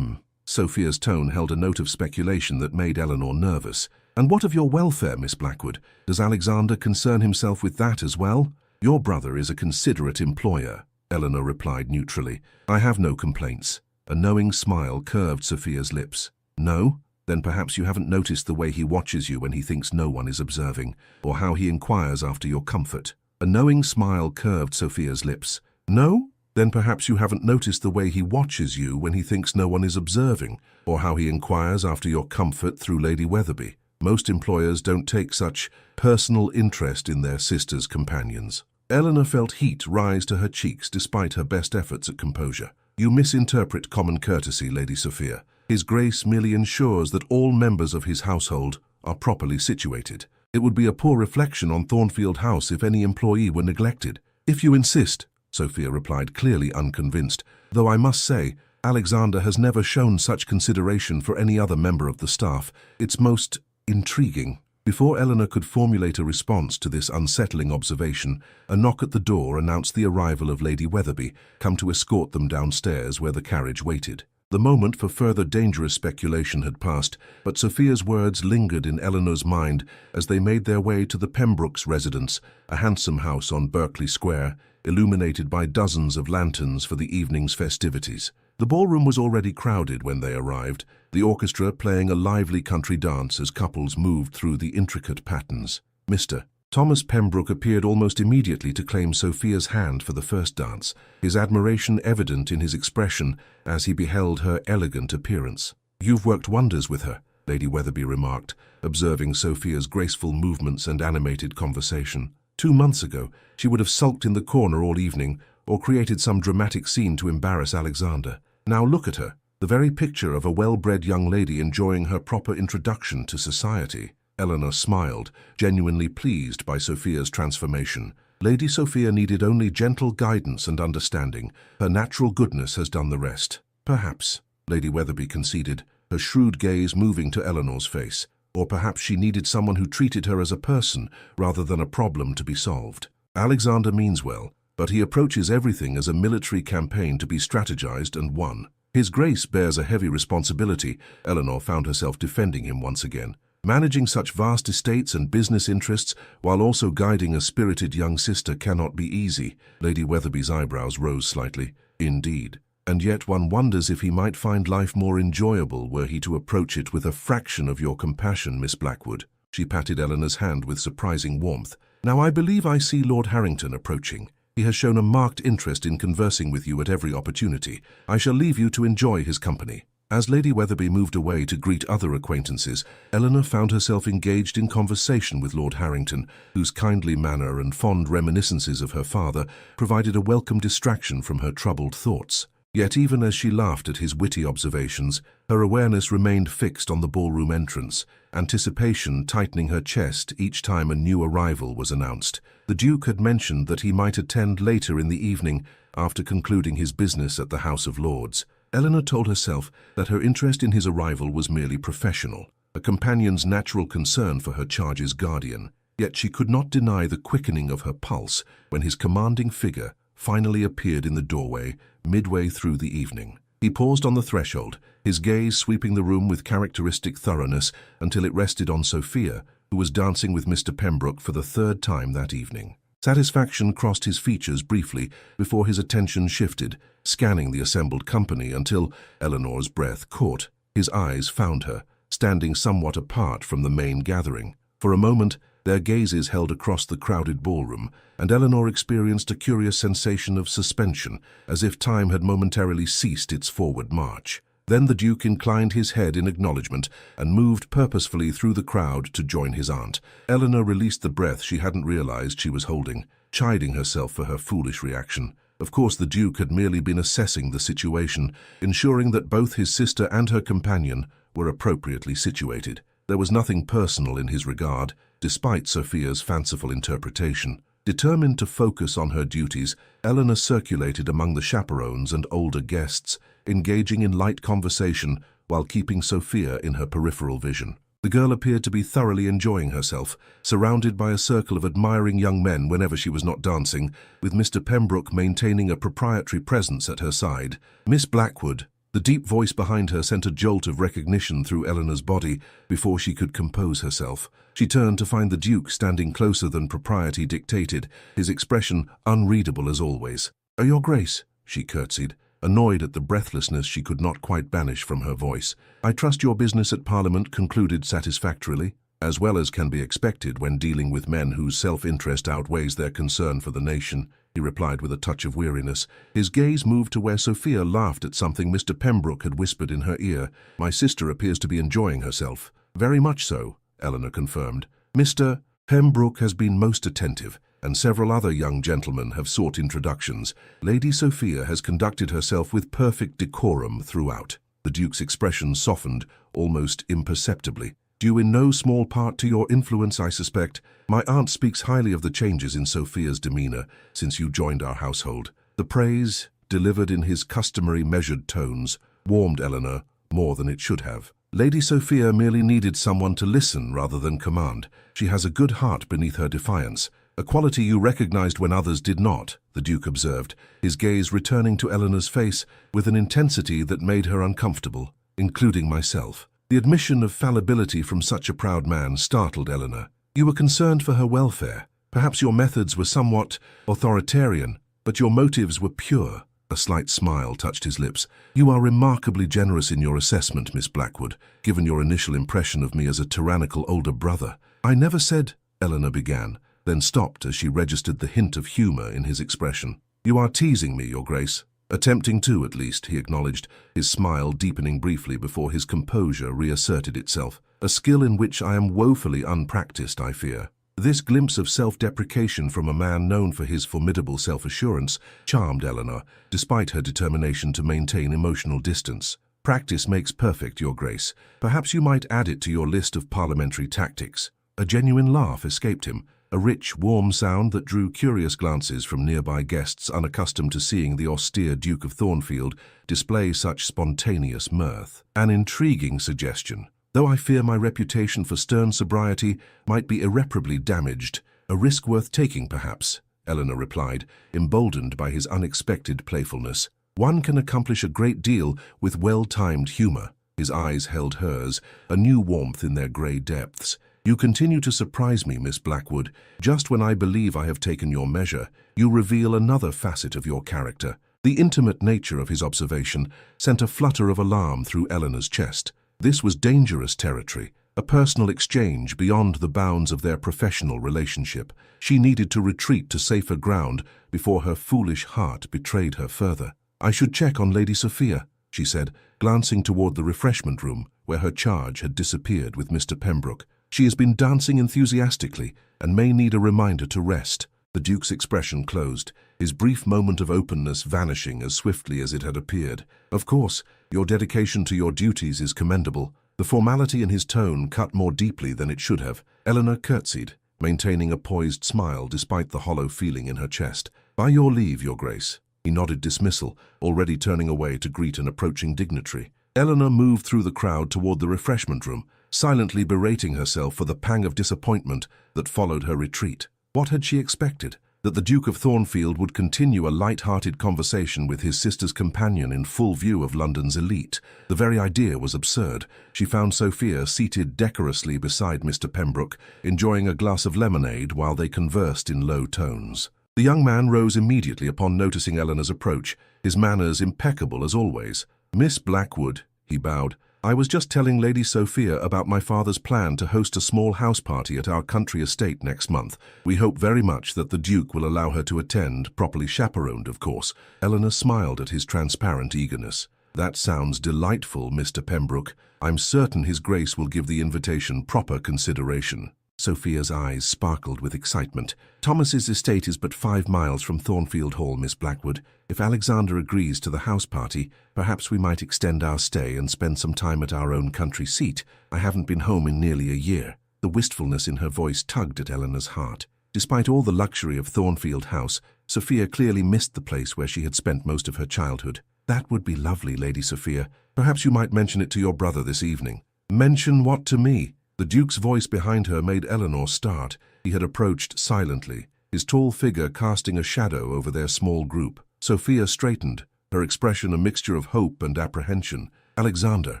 Sophia's tone held a note of speculation that made Eleanor nervous. And what of your welfare, Miss Blackwood? Does Alexander concern himself with that as well? Your brother is a considerate employer, Eleanor replied neutrally. I have no complaints. A knowing smile curved Sophia's lips. No? Then perhaps you haven't noticed the way he watches you when he thinks no one is observing, or how he inquires after your comfort. A knowing smile curved Sophia's lips. No? Then perhaps you haven't noticed the way he watches you when he thinks no one is observing, or how he inquires after your comfort through Lady Weatherby. Most employers don't take such personal interest in their sisters' companions. Eleanor felt heat rise to her cheeks despite her best efforts at composure. You misinterpret common courtesy, Lady Sophia. His Grace merely ensures that all members of his household are properly situated. It would be a poor reflection on Thornfield House if any employee were neglected. If you insist, Sophia replied, clearly unconvinced, though I must say, Alexander has never shown such consideration for any other member of the staff. It's most intriguing. Before Eleanor could formulate a response to this unsettling observation, a knock at the door announced the arrival of Lady Weatherby, come to escort them downstairs where the carriage waited. The moment for further dangerous speculation had passed, but Sophia's words lingered in Eleanor's mind as they made their way to the Pembrokes' residence, a handsome house on Berkeley Square, illuminated by dozens of lanterns for the evening's festivities. The ballroom was already crowded when they arrived, the orchestra playing a lively country dance as couples moved through the intricate patterns. Mr. Thomas Pembroke appeared almost immediately to claim Sophia's hand for the first dance, his admiration evident in his expression as he beheld her elegant appearance. You've worked wonders with her, Lady Weatherby remarked, observing Sophia's graceful movements and animated conversation. 2 months ago, she would have sulked in the corner all evening or created some dramatic scene to embarrass Alexander. Now look at her, the very picture of a well-bred young lady enjoying her proper introduction to society. Eleanor smiled, genuinely pleased by Sophia's transformation. Lady Sophia needed only gentle guidance and understanding. Her natural goodness has done the rest. Perhaps, Lady Weatherby conceded, her shrewd gaze moving to Eleanor's face. Or perhaps she needed someone who treated her as a person rather than a problem to be solved. Alexander means well, but he approaches everything as a military campaign to be strategized and won. His Grace bears a heavy responsibility. Eleanor found herself defending him once again. Managing such vast estates and business interests while also guiding a spirited young sister cannot be easy. Lady Weatherby's eyebrows rose slightly. Indeed. And yet one wonders if he might find life more enjoyable were he to approach it with a fraction of your compassion, Miss Blackwood. She patted Eleanor's hand with surprising warmth. Now I believe I see Lord Harrington approaching. He has shown a marked interest in conversing with you at every opportunity. I shall leave you to enjoy his company. As Lady Weatherby moved away to greet other acquaintances, Eleanor found herself engaged in conversation with Lord Harrington, whose kindly manner and fond reminiscences of her father provided a welcome distraction from her troubled thoughts. Yet even as she laughed at his witty observations, her awareness remained fixed on the ballroom entrance, anticipation tightening her chest each time a new arrival was announced. The Duke had mentioned that he might attend later in the evening after concluding his business at the House of Lords. Eleanor told herself that her interest in his arrival was merely professional, a companion's natural concern for her charge's guardian. Yet she could not deny the quickening of her pulse when his commanding figure finally appeared in the doorway midway through the evening. He paused on the threshold, his gaze sweeping the room with characteristic thoroughness until it rested on Sophia, who was dancing with Mr. Pembroke for the third time that evening. Satisfaction crossed his features briefly before his attention shifted, scanning the assembled company until Eleanor's breath caught. His eyes found her, standing somewhat apart from the main gathering. For a moment, their gazes held across the crowded ballroom, and Eleanor experienced a curious sensation of suspension, as if time had momentarily ceased its forward march. Then the Duke inclined his head in acknowledgement and moved purposefully through the crowd to join his aunt. Eleanor released the breath she hadn't realized she was holding, chiding herself for her foolish reaction. Of course, the Duke had merely been assessing the situation, ensuring that both his sister and her companion were appropriately situated. There was nothing personal in his regard, despite Sophia's fanciful interpretation. Determined to focus on her duties, Eleanor circulated among the chaperones and older guests, engaging in light conversation while keeping Sophia in her peripheral vision. The girl appeared to be thoroughly enjoying herself, surrounded by a circle of admiring young men whenever she was not dancing, with Mr. Pembroke maintaining a proprietary presence at her side. Miss Blackwood. The deep voice behind her sent a jolt of recognition through Eleanor's body before she could compose herself. She turned to find the Duke standing closer than propriety dictated, his expression unreadable as always. "Your Grace," she curtsied, annoyed at the breathlessness she could not quite banish from her voice. "I trust your business at Parliament concluded satisfactorily, as well as can be expected when dealing with men whose self-interest outweighs their concern for the nation," he replied with a touch of weariness. His gaze moved to where Sophia laughed at something Mr. Pembroke had whispered in her ear. "My sister appears to be enjoying herself." "Very much so," Eleanor confirmed. "Mr. Pembroke has been most attentive, and several other young gentlemen have sought introductions. Lady Sophia has conducted herself with perfect decorum throughout." The Duke's expression softened, almost imperceptibly. "Due in no small part to your influence, I suspect. My aunt speaks highly of the changes in Sophia's demeanor since you joined our household." The praise, delivered in his customary measured tones, warmed Eleanor more than it should have. Lady Sophia merely needed someone to listen rather than command. She has a good heart beneath her defiance, a quality you recognized when others did not, the Duke observed, his gaze returning to Eleanor's face with an intensity that made her uncomfortable, including myself. The admission of fallibility from such a proud man startled Eleanor. "You were concerned for her welfare. Perhaps your methods were somewhat authoritarian, but your motives were pure." A slight smile touched his lips. "You are remarkably generous in your assessment, Miss Blackwood, given your initial impression of me as a tyrannical older brother." "I never said," Eleanor began, then stopped as she registered the hint of humor in his expression. "You are teasing me, Your Grace." "Attempting to, at least," he acknowledged, his smile deepening briefly before his composure reasserted itself. "A skill in which I am woefully unpracticed, I fear." This glimpse of self-deprecation from a man known for his formidable self-assurance charmed Eleanor, despite her determination to maintain emotional distance. "Practice makes perfect, Your Grace. Perhaps you might add it to your list of parliamentary tactics." A genuine laugh escaped him, a rich, warm sound that drew curious glances from nearby guests unaccustomed to seeing the austere Duke of Thornfield display such spontaneous mirth. "An intriguing suggestion, though I fear my reputation for stern sobriety might be irreparably damaged. A risk worth taking, perhaps," Eleanor replied, emboldened by his unexpected playfulness. "One can accomplish a great deal with well-timed humor." His eyes held hers, a new warmth in their gray depths. "You continue to surprise me, Miss Blackwood. Just when I believe I have taken your measure, you reveal another facet of your character." The intimate nature of his observation sent a flutter of alarm through Eleanor's chest. This was dangerous territory, a personal exchange beyond the bounds of their professional relationship. She needed to retreat to safer ground before her foolish heart betrayed her further. "I should check on Lady Sophia," she said, glancing toward the refreshment room where her charge had disappeared with Mr. Pembroke. "She has been dancing enthusiastically and may need a reminder to rest." The Duke's expression closed, his brief moment of openness vanishing as swiftly as it had appeared. "Of course, your dedication to your duties is commendable." The formality in his tone cut more deeply than it should have. Eleanor curtsied, maintaining a poised smile despite the hollow feeling in her chest. "By your leave, Your Grace." He nodded dismissal, already turning away to greet an approaching dignitary. Eleanor moved through the crowd toward the refreshment room, silently berating herself for the pang of disappointment that followed her retreat. What had she expected? that the Duke of Thornfield would continue a light-hearted conversation with his sister's companion in full view of London's elite. The very idea was absurd. She found Sophia seated decorously beside Mr. Pembroke, enjoying a glass of lemonade while they conversed in low tones. The young man rose immediately upon noticing Eleanor's approach, his manners impeccable as always. "Miss Blackwood," he bowed, "I was just telling Lady Sophia about my father's plan to host a small house party at our country estate next month. We hope very much that the Duke will allow her to attend, properly chaperoned, of course." Eleanor smiled at his transparent eagerness. "That sounds delightful, Mr. Pembroke. I'm certain His Grace will give the invitation proper consideration." Sophia's eyes sparkled with excitement. "Thomas's estate is but 5 miles from Thornfield Hall, Miss Blackwood. If Alexander agrees to the house party, perhaps we might extend our stay and spend some time at our own country seat. I haven't been home in nearly a year." The wistfulness in her voice tugged at Eleanor's heart. Despite all the luxury of Thornfield House, Sophia clearly missed the place where she had spent most of her childhood. "That would be lovely, Lady Sophia. Perhaps you might mention it to your brother this evening." "Mention what to me?" The Duke's voice behind her made Eleanor start. He had approached silently, his tall figure casting a shadow over their small group. Sophia straightened, her expression a mixture of hope and apprehension. "Alexander,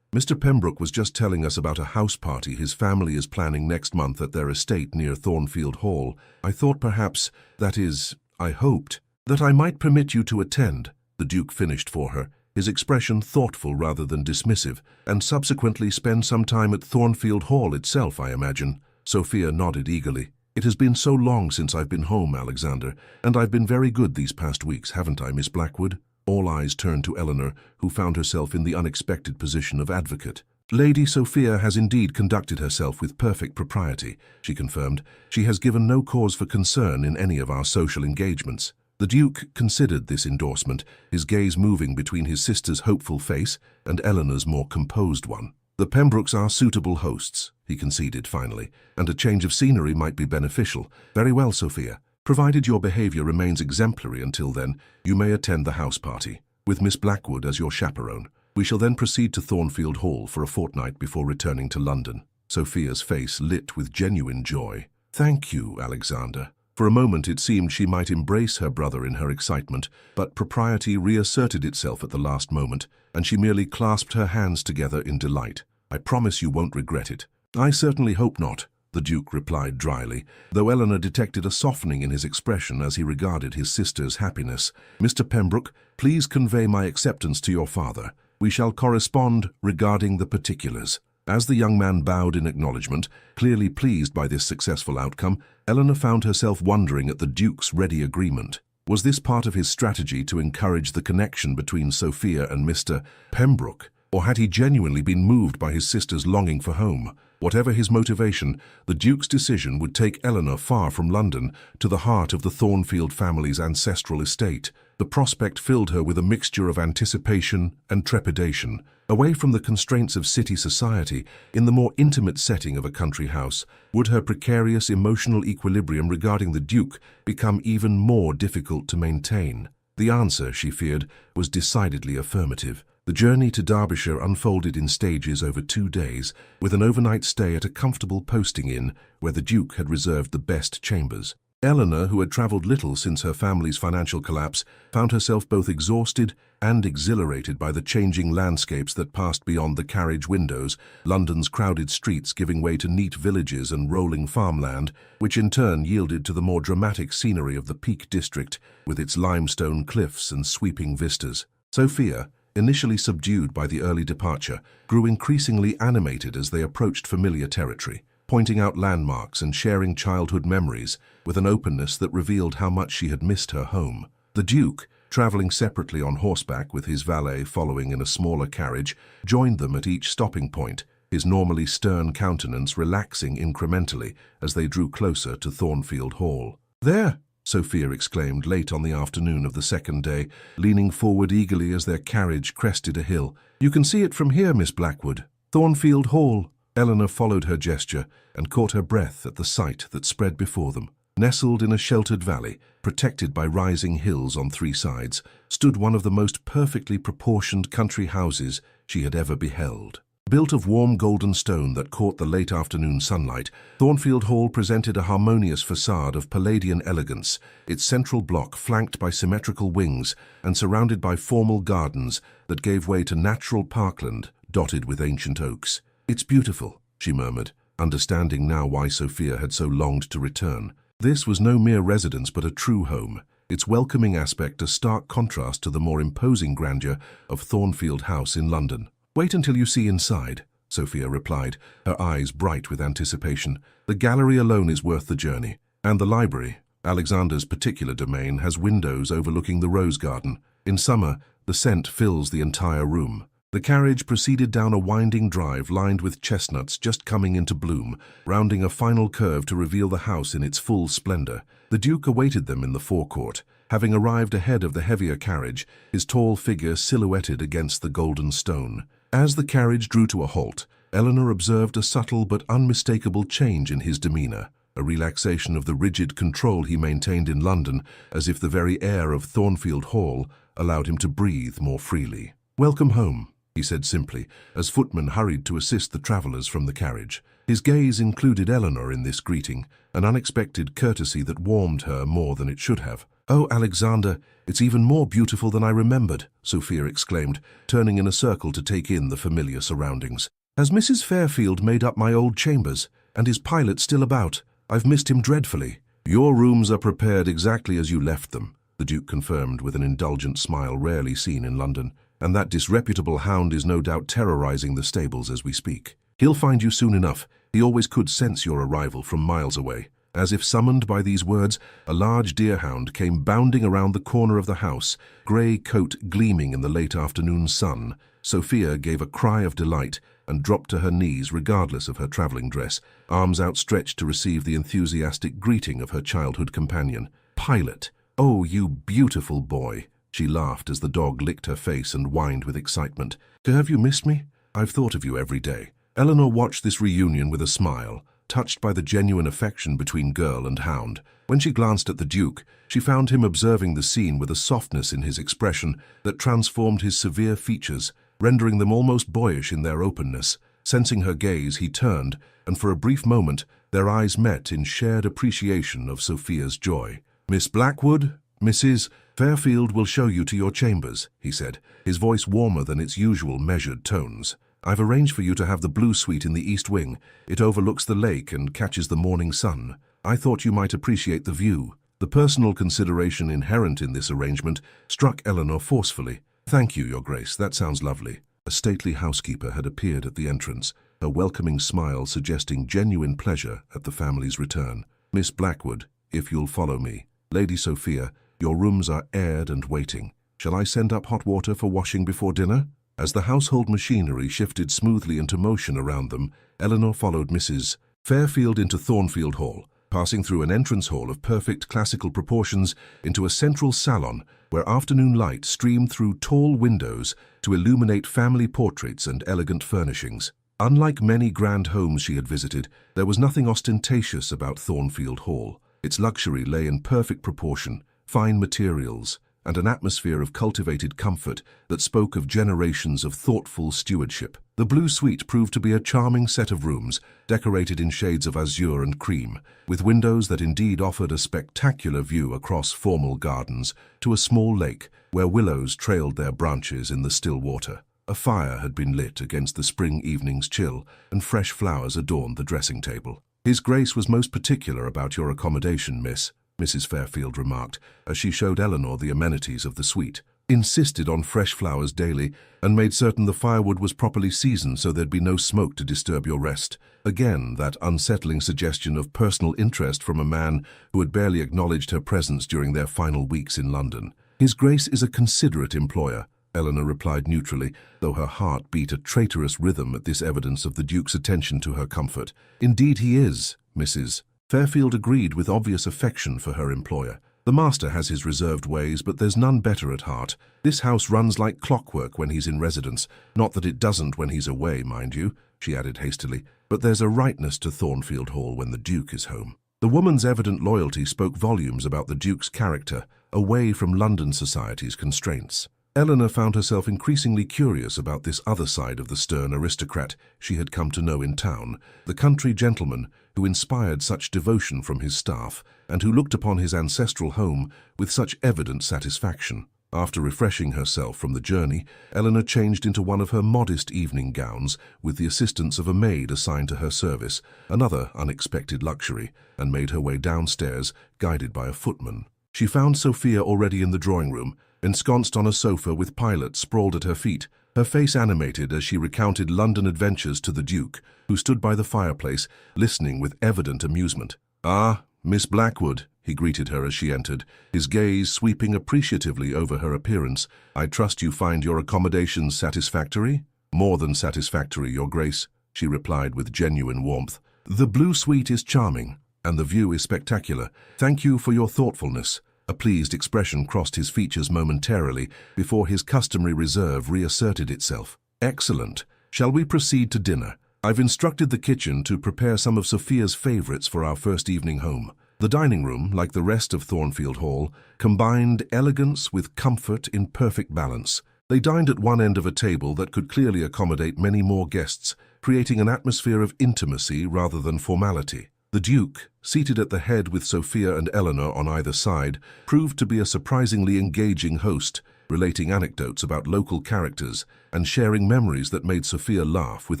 Mr. Pembroke was just telling us about a house party his family is planning next month at their estate near Thornfield Hall. I thought perhaps, that is, I hoped, that I might permit you to attend," the Duke finished for her, his expression thoughtful rather than dismissive, "and subsequently spend some time at Thornfield Hall itself, I imagine." Sophia nodded eagerly. "It has been so long since I've been home, Alexander, and I've been very good these past weeks, haven't I, Miss Blackwood?" All eyes turned to Eleanor, who found herself in the unexpected position of advocate. "Lady Sophia has indeed conducted herself with perfect propriety," she confirmed. "She has given no cause for concern in any of our social engagements." The Duke considered this endorsement, his gaze moving between his sister's hopeful face and Eleanor's more composed one. "The Pembrokes are suitable hosts," he conceded finally, "and a change of scenery might be beneficial. Very well, Sophia. Provided your behavior remains exemplary until then, you may attend the house party, with Miss Blackwood as your chaperone. We shall then proceed to Thornfield Hall for a fortnight before returning to London." Sophia's face lit with genuine joy. "Thank you, Alexander." For a moment it seemed she might embrace her brother in her excitement, but propriety reasserted itself at the last moment, and she merely clasped her hands together in delight. "I promise you won't regret it." "I certainly hope not," the Duke replied dryly, though Eleanor detected a softening in his expression as he regarded his sister's happiness. "Mr. Pembroke, please convey my acceptance to your father. We shall correspond regarding the particulars." As the young man bowed in acknowledgement, clearly pleased by this successful outcome, Eleanor found herself wondering at the Duke's ready agreement. Was this part of his strategy to encourage the connection between Sophia and Mr. Pembroke, or had he genuinely been moved by his sister's longing for home? Whatever his motivation, the Duke's decision would take Eleanor far from London, to the heart of the Thornfield family's ancestral estate. The prospect filled her with a mixture of anticipation and trepidation. Away from the constraints of city society, in the more intimate setting of a country house, would her precarious emotional equilibrium regarding the Duke become even more difficult to maintain? The answer, she feared, was decidedly affirmative. The journey to Derbyshire unfolded in stages over 2 days, with an overnight stay at a comfortable posting inn where the Duke had reserved the best chambers. Eleanor, who had travelled little since her family's financial collapse, found herself both exhausted and exhilarated by the changing landscapes that passed beyond the carriage windows, London's crowded streets giving way to neat villages and rolling farmland, which in turn yielded to the more dramatic scenery of the Peak District, with its limestone cliffs and sweeping vistas. Sophia, initially subdued by the early departure, grew increasingly animated as they approached familiar territory, pointing out landmarks and sharing childhood memories with an openness that revealed how much she had missed her home. The Duke, travelling separately on horseback with his valet following in a smaller carriage, joined them at each stopping point, his normally stern countenance relaxing incrementally as they drew closer to Thornfield Hall. "There!" Sophia exclaimed late on the afternoon of the second day, leaning forward eagerly as their carriage crested a hill. "You can see it from here, Miss Blackwood. Thornfield Hall." Eleanor followed her gesture and caught her breath at the sight that spread before them. Nestled in a sheltered valley, protected by rising hills on 3 sides, stood one of the most perfectly proportioned country houses she had ever beheld. Built of warm golden stone that caught the late afternoon sunlight, Thornfield Hall presented a harmonious facade of Palladian elegance, its central block flanked by symmetrical wings and surrounded by formal gardens that gave way to natural parkland dotted with ancient oaks. "It's beautiful," she murmured, understanding now why Sophia had so longed to return. This was no mere residence but a true home, its welcoming aspect a stark contrast to the more imposing grandeur of Thornfield House in London. "Wait until you see inside," Sophia replied, her eyes bright with anticipation. "The gallery alone is worth the journey. And the library, Alexander's particular domain, has windows overlooking the rose garden. In summer, the scent fills the entire room." The carriage proceeded down a winding drive lined with chestnuts just coming into bloom, rounding a final curve to reveal the house in its full splendor. The Duke awaited them in the forecourt, having arrived ahead of the heavier carriage, his tall figure silhouetted against the golden stone. As the carriage drew to a halt, Eleanor observed a subtle but unmistakable change in his demeanor, a relaxation of the rigid control he maintained in London, as if the very air of Thornfield Hall allowed him to breathe more freely. "Welcome home," he said simply, as footmen hurried to assist the travellers from the carriage. His gaze included Eleanor in this greeting, an unexpected courtesy that warmed her more than it should have. "Oh, Alexander, it's even more beautiful than I remembered," Sophia exclaimed, turning in a circle to take in the familiar surroundings. "Has Mrs. Fairfield made up my old chambers? And is Pilot still about? I've missed him dreadfully." "Your rooms are prepared exactly as you left them," the Duke confirmed with an indulgent smile rarely seen in London. "And that disreputable hound is no doubt terrorizing the stables as we speak. He'll find you soon enough. He always could sense your arrival from miles away." As if summoned by these words, a large deerhound came bounding around the corner of the house, grey coat gleaming in the late afternoon sun. Sophia gave a cry of delight and dropped to her knees regardless of her travelling dress, arms outstretched to receive the enthusiastic greeting of her childhood companion. "Pilot! Oh, you beautiful boy!" She laughed as the dog licked her face and whined with excitement. "Have you missed me? I've thought of you every day." Eleanor watched this reunion with a smile, touched by the genuine affection between girl and hound. When she glanced at the Duke, she found him observing the scene with a softness in his expression that transformed his severe features, rendering them almost boyish in their openness. Sensing her gaze, he turned, and for a brief moment, their eyes met in shared appreciation of Sophia's joy. "Miss Blackwood, Mrs. Fairfield will show you to your chambers," he said, his voice warmer than its usual measured tones. "I've arranged for you to have the blue suite in the east wing. It overlooks the lake and catches the morning sun. I thought you might appreciate the view." The personal consideration inherent in this arrangement struck Eleanor forcefully. "Thank you, Your Grace, that sounds lovely." A stately housekeeper had appeared at the entrance, her welcoming smile suggesting genuine pleasure at the family's return. "Miss Blackwood, if you'll follow me. Lady Sophia, your rooms are aired and waiting. Shall I send up hot water for washing before dinner?" As the household machinery shifted smoothly into motion around them, Eleanor followed Mrs. Fairfield into Thornfield Hall, passing through an entrance hall of perfect classical proportions into a central salon where afternoon light streamed through tall windows to illuminate family portraits and elegant furnishings. Unlike many grand homes she had visited, there was nothing ostentatious about Thornfield Hall. Its luxury lay in perfect proportion, fine materials, and an atmosphere of cultivated comfort that spoke of generations of thoughtful stewardship. The blue suite proved to be a charming set of rooms, decorated in shades of azure and cream, with windows that indeed offered a spectacular view across formal gardens to a small lake where willows trailed their branches in the still water. A fire had been lit against the spring evening's chill, and fresh flowers adorned the dressing table. "His Grace was most particular about your accommodation, miss," Mrs. Fairfield remarked, as she showed Eleanor the amenities of the suite. "Insisted on fresh flowers daily, and made certain the firewood was properly seasoned so there'd be no smoke to disturb your rest." Again, that unsettling suggestion of personal interest from a man who had barely acknowledged her presence during their final weeks in London. "His Grace is a considerate employer," Eleanor replied neutrally, though her heart beat a traitorous rhythm at this evidence of the Duke's attention to her comfort. "Indeed he is, Mrs. Fairfield agreed with obvious affection for her employer. "The master has his reserved ways, but there's none better at heart. This house runs like clockwork when he's in residence. Not that it doesn't when he's away, mind you," she added hastily, "but there's a rightness to Thornfield Hall when the Duke is home." The woman's evident loyalty spoke volumes about the Duke's character, away from London society's constraints. Eleanor found herself increasingly curious about this other side of the stern aristocrat she had come to know in town, the country gentleman who inspired such devotion from his staff and who looked upon his ancestral home with such evident satisfaction. After refreshing herself from the journey, Eleanor changed into one of her modest evening gowns with the assistance of a maid assigned to her service, another unexpected luxury, and made her way downstairs, guided by a footman. She found Sophia already in the drawing-room, ensconced on a sofa with Pilot sprawled at her feet, her face animated as she recounted London adventures to the Duke, who stood by the fireplace, listening with evident amusement. "Ah, Miss Blackwood," he greeted her as she entered, his gaze sweeping appreciatively over her appearance. "I trust you find your accommodations satisfactory?" "More than satisfactory, Your Grace," she replied with genuine warmth. "The blue suite is charming, and the view is spectacular. Thank you for your thoughtfulness." A pleased expression crossed his features momentarily before his customary reserve reasserted itself. "Excellent. Shall we proceed to dinner? I've instructed the kitchen to prepare some of Sophia's favorites for our first evening home." The dining room, like the rest of Thornfield Hall, combined elegance with comfort in perfect balance. They dined at one end of a table that could clearly accommodate many more guests, creating an atmosphere of intimacy rather than formality. The Duke, seated at the head with Sophia and Eleanor on either side, proved to be a surprisingly engaging host, relating anecdotes about local characters and sharing memories that made Sophia laugh with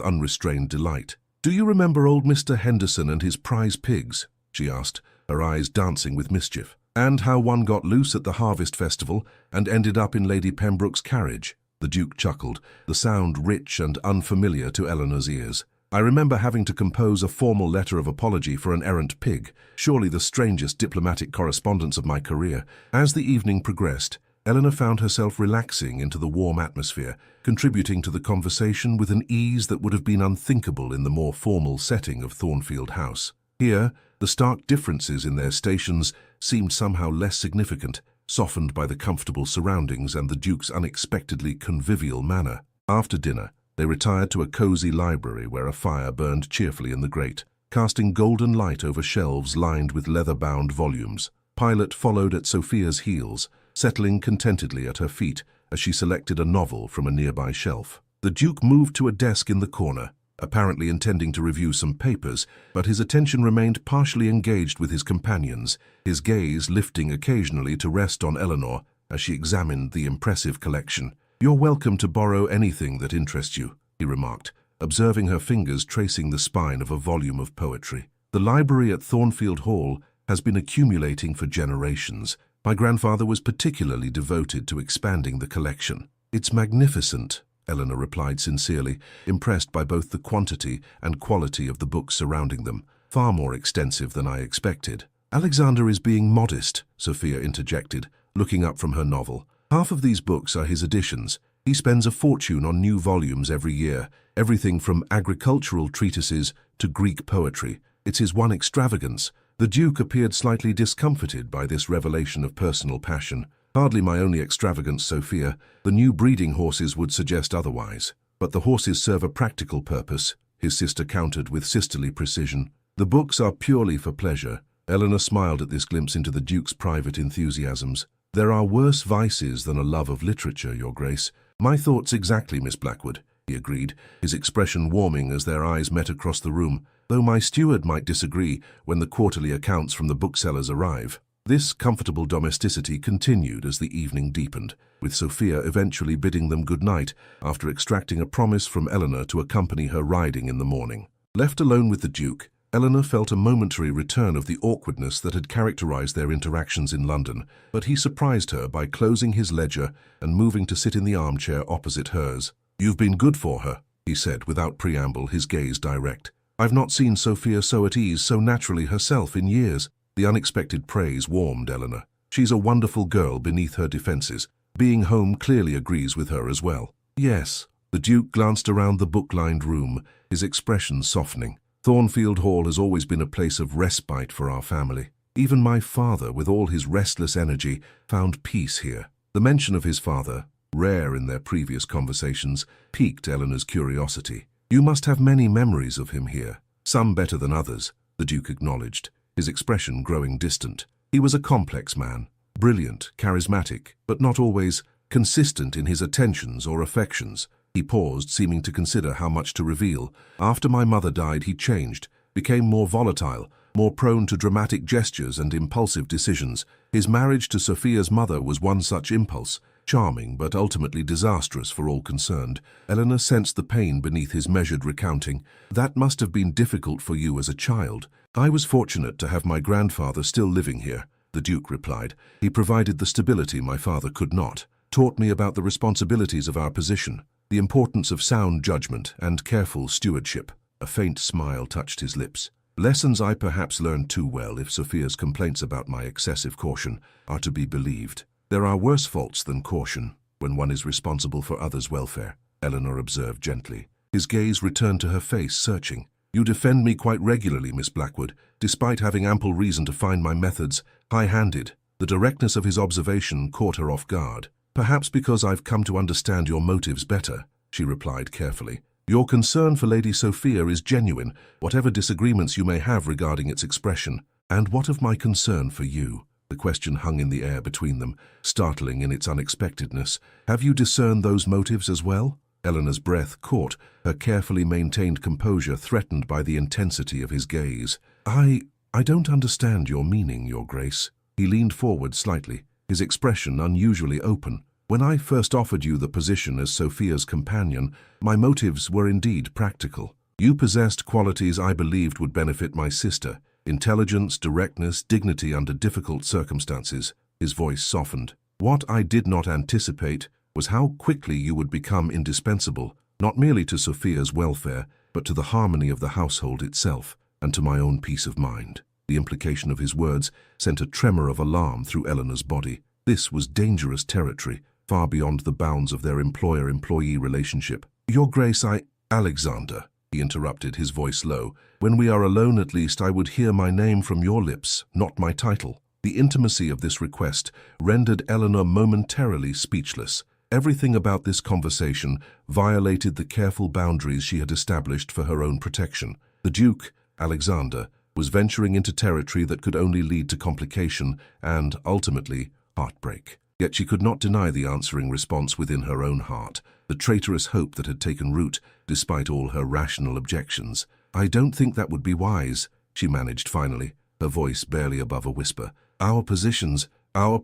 unrestrained delight. "Do you remember old Mr. Henderson and his prize pigs?" she asked, her eyes dancing with mischief. "And how one got loose at the Harvest Festival and ended up in Lady Pembroke's carriage?" The Duke chuckled, the sound rich and unfamiliar to Eleanor's ears. "I remember having to compose a formal letter of apology for an errant pig, surely the strangest diplomatic correspondence of my career." As the evening progressed, Eleanor found herself relaxing into the warm atmosphere, contributing to the conversation with an ease that would have been unthinkable in the more formal setting of Thornfield House. Here, the stark differences in their stations seemed somehow less significant, softened by the comfortable surroundings and the Duke's unexpectedly convivial manner. After dinner, they retired to a cozy library where a fire burned cheerfully in the grate, casting golden light over shelves lined with leather-bound volumes. Pilot followed at Sophia's heels, settling contentedly at her feet as she selected a novel from a nearby shelf. The Duke moved to a desk in the corner, apparently intending to review some papers, but his attention remained partially engaged with his companions, his gaze lifting occasionally to rest on Eleanor as she examined the impressive collection. "You're welcome to borrow anything that interests you," he remarked, observing her fingers tracing the spine of a volume of poetry. "The library at Thornfield Hall has been accumulating for generations. My grandfather was particularly devoted to expanding the collection." "It's magnificent," Eleanor replied sincerely, impressed by both the quantity and quality of the books surrounding them. "Far more extensive than I expected." "Alexander is being modest," Sophia interjected, looking up from her novel. "Half of these books are his editions. He spends a fortune on new volumes every year, everything from agricultural treatises to Greek poetry. It's his one extravagance." The Duke appeared slightly discomfited by this revelation of personal passion. "Hardly my only extravagance, Sophia. The new breeding horses would suggest otherwise. But the horses serve a practical purpose," his sister countered with sisterly precision. "The books are purely for pleasure." Eleanor smiled at this glimpse into the Duke's private enthusiasms. "There are worse vices than a love of literature, Your Grace." "My thoughts exactly, Miss Blackwood," he agreed, his expression warming as their eyes met across the room, "though my steward might disagree when the quarterly accounts from the booksellers arrive." This comfortable domesticity continued as the evening deepened, with Sophia eventually bidding them good night after extracting a promise from Eleanor to accompany her riding in the morning. Left alone with the Duke, Eleanor felt a momentary return of the awkwardness that had characterized their interactions in London, but he surprised her by closing his ledger and moving to sit in the armchair opposite hers. "You've been good for her," he said without preamble, his gaze direct. "I've not seen Sophia so at ease, so naturally herself in years." The unexpected praise warmed Eleanor. "She's a wonderful girl beneath her defenses. Being home clearly agrees with her as well." "Yes." The Duke glanced around the book-lined room, his expression softening. "Thornfield Hall has always been a place of respite for our family. Even my father, with all his restless energy, found peace here." The mention of his father, rare in their previous conversations, piqued Eleanor's curiosity. "You must have many memories of him here." "Some better than others," the Duke acknowledged, his expression growing distant. "He was a complex man, brilliant, charismatic, but not always consistent in his attentions or affections. He paused, seeming to consider how much to reveal. After my mother died, he changed, became more volatile, more prone to dramatic gestures and impulsive decisions. His marriage to Sophia's mother was one such impulse, charming but ultimately disastrous for all concerned. Eleanor sensed the pain beneath his measured recounting. That must have been difficult for you as a child. I was fortunate to have my grandfather still living here, the Duke replied. He provided the stability my father could not, taught me about the responsibilities of our position, the importance of sound judgment and careful stewardship. A faint smile touched his lips. Lessons I perhaps learned too well if Sophia's complaints about my excessive caution are to be believed. There are worse faults than caution when one is responsible for others' welfare, Eleanor observed gently. His gaze returned to her face, searching. You defend me quite regularly, Miss Blackwood, despite having ample reason to find my methods high-handed. The directness of his observation caught her off guard. Perhaps because I've come to understand your motives better, she replied carefully. Your concern for Lady Sophia is genuine, whatever disagreements you may have regarding its expression. And what of my concern for you? The question hung in the air between them, startling in its unexpectedness. Have you discerned those motives as well? Eleanor's breath caught, her carefully maintained composure threatened by the intensity of his gaze. I don't understand your meaning, Your Grace. He leaned forward slightly, his expression unusually open. When I first offered you the position as Sophia's companion, my motives were indeed practical. You possessed qualities I believed would benefit my sister. Intelligence, directness, dignity under difficult circumstances. His voice softened. What I did not anticipate was how quickly you would become indispensable, not merely to Sophia's welfare, but to the harmony of the household itself, and to my own peace of mind. The implication of his words sent a tremor of alarm through Eleanor's body. This was dangerous territory, far beyond the bounds of their employer-employee relationship. Your Grace, Alexander, he interrupted, his voice low. When we are alone, at least, I would hear my name from your lips, not my title. The intimacy of this request rendered Eleanor momentarily speechless. Everything about this conversation violated the careful boundaries she had established for her own protection. The Duke, Alexander, was venturing into territory that could only lead to complication and, ultimately, heartbreak. Yet she could not deny the answering response within her own heart, the traitorous hope that had taken root, despite all her rational objections. I don't think that would be wise, she managed finally, her voice barely above a whisper. Our positions are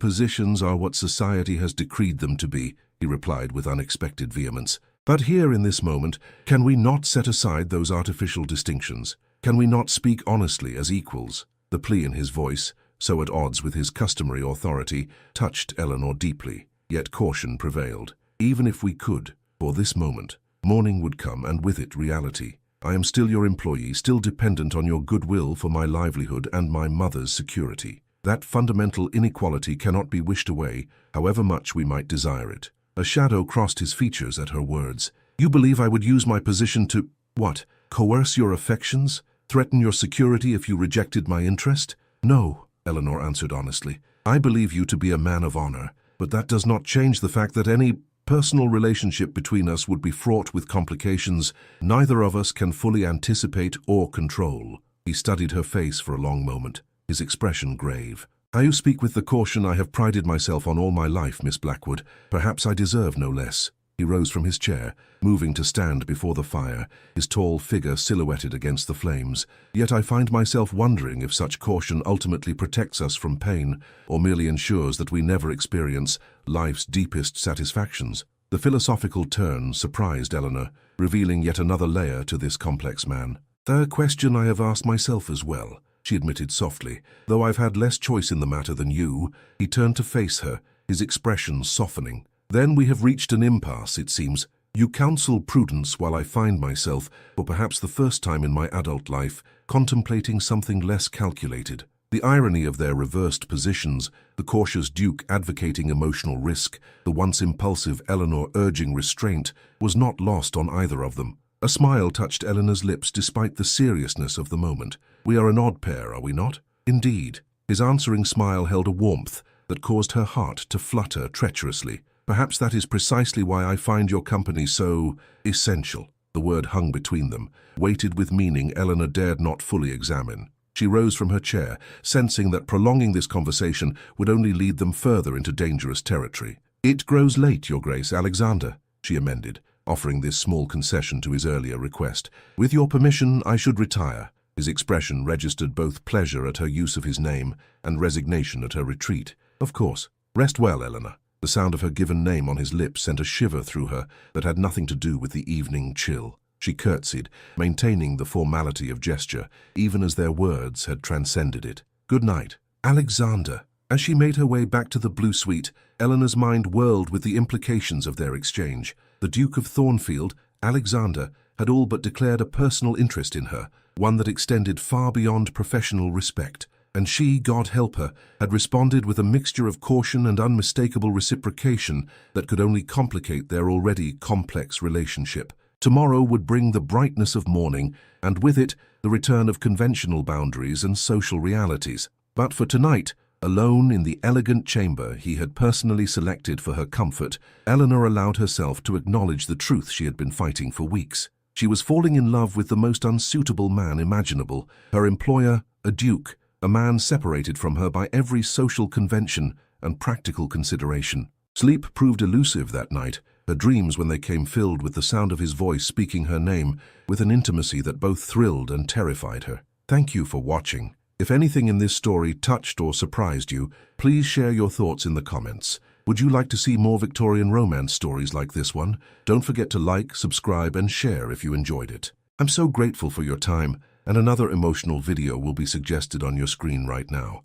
what society has decreed them to be, he replied with unexpected vehemence. But here in this moment, can we not set aside those artificial distinctions? Can we not speak honestly as equals? The plea in his voice, so at odds with his customary authority, touched Eleanor deeply, yet caution prevailed. Even if we could, for this moment, morning would come and with it reality. I am still your employee, still dependent on your goodwill for my livelihood and my mother's security. That fundamental inequality cannot be wished away, however much we might desire it. A shadow crossed his features at her words. You believe I would use my position to, what, coerce your affections? Threaten your security if you rejected my interest? No, Eleanor answered honestly. I believe you to be a man of honor, but that does not change the fact that any personal relationship between us would be fraught with complications neither of us can fully anticipate or control. He studied her face for a long moment, his expression grave. You speak with the caution I have prided myself on all my life, Miss Blackwood. Perhaps I deserve no less. He rose from his chair, moving to stand before the fire, his tall figure silhouetted against the flames. Yet I find myself wondering if such caution ultimately protects us from pain, or merely ensures that we never experience life's deepest satisfactions. The philosophical turn surprised Eleanor, revealing yet another layer to this complex man. The question I have asked myself as well, she admitted softly. Though I've had less choice in the matter than you. He turned to face her, his expression softening. Then we have reached an impasse, it seems. You counsel prudence while I find myself, for perhaps the first time in my adult life, contemplating something less calculated. The irony of their reversed positions, the cautious Duke advocating emotional risk, the once impulsive Eleanor urging restraint, was not lost on either of them. A smile touched Eleanor's lips despite the seriousness of the moment. We are an odd pair, are we not? Indeed. His answering smile held a warmth that caused her heart to flutter treacherously. Perhaps that is precisely why I find your company so essential. The word hung between them, weighted with meaning Eleanor dared not fully examine. She rose from her chair, sensing that prolonging this conversation would only lead them further into dangerous territory. "It grows late, Your Grace, Alexander," she amended, offering this small concession to his earlier request. "With your permission, I should retire." His expression registered both pleasure at her use of his name and resignation at her retreat. "Of course. Rest well, Eleanor." The sound of her given name on his lips sent a shiver through her that had nothing to do with the evening chill. She curtsied, maintaining the formality of gesture, even as their words had transcended it. "Good night, Alexander." As she made her way back to the Blue Suite, Eleanor's mind whirled with the implications of their exchange. The Duke of Thornfield, Alexander, had all but declared a personal interest in her, one that extended far beyond professional respect. And she, God help her, had responded with a mixture of caution and unmistakable reciprocation that could only complicate their already complex relationship. Tomorrow would bring the brightness of morning, and with it, the return of conventional boundaries and social realities. But for tonight, alone in the elegant chamber he had personally selected for her comfort, Eleanor allowed herself to acknowledge the truth she had been fighting for weeks. She was falling in love with the most unsuitable man imaginable, her employer, a duke, a man separated from her by every social convention and practical consideration. Sleep proved elusive that night, her dreams when they came filled with the sound of his voice speaking her name with an intimacy that both thrilled and terrified her. Thank you for watching. If anything in this story touched or surprised you, please share your thoughts in the comments. Would you like to see more Victorian romance stories like this one? Don't forget to like, subscribe, and share if you enjoyed it. I'm so grateful for your time, and another emotional video will be suggested on your screen right now.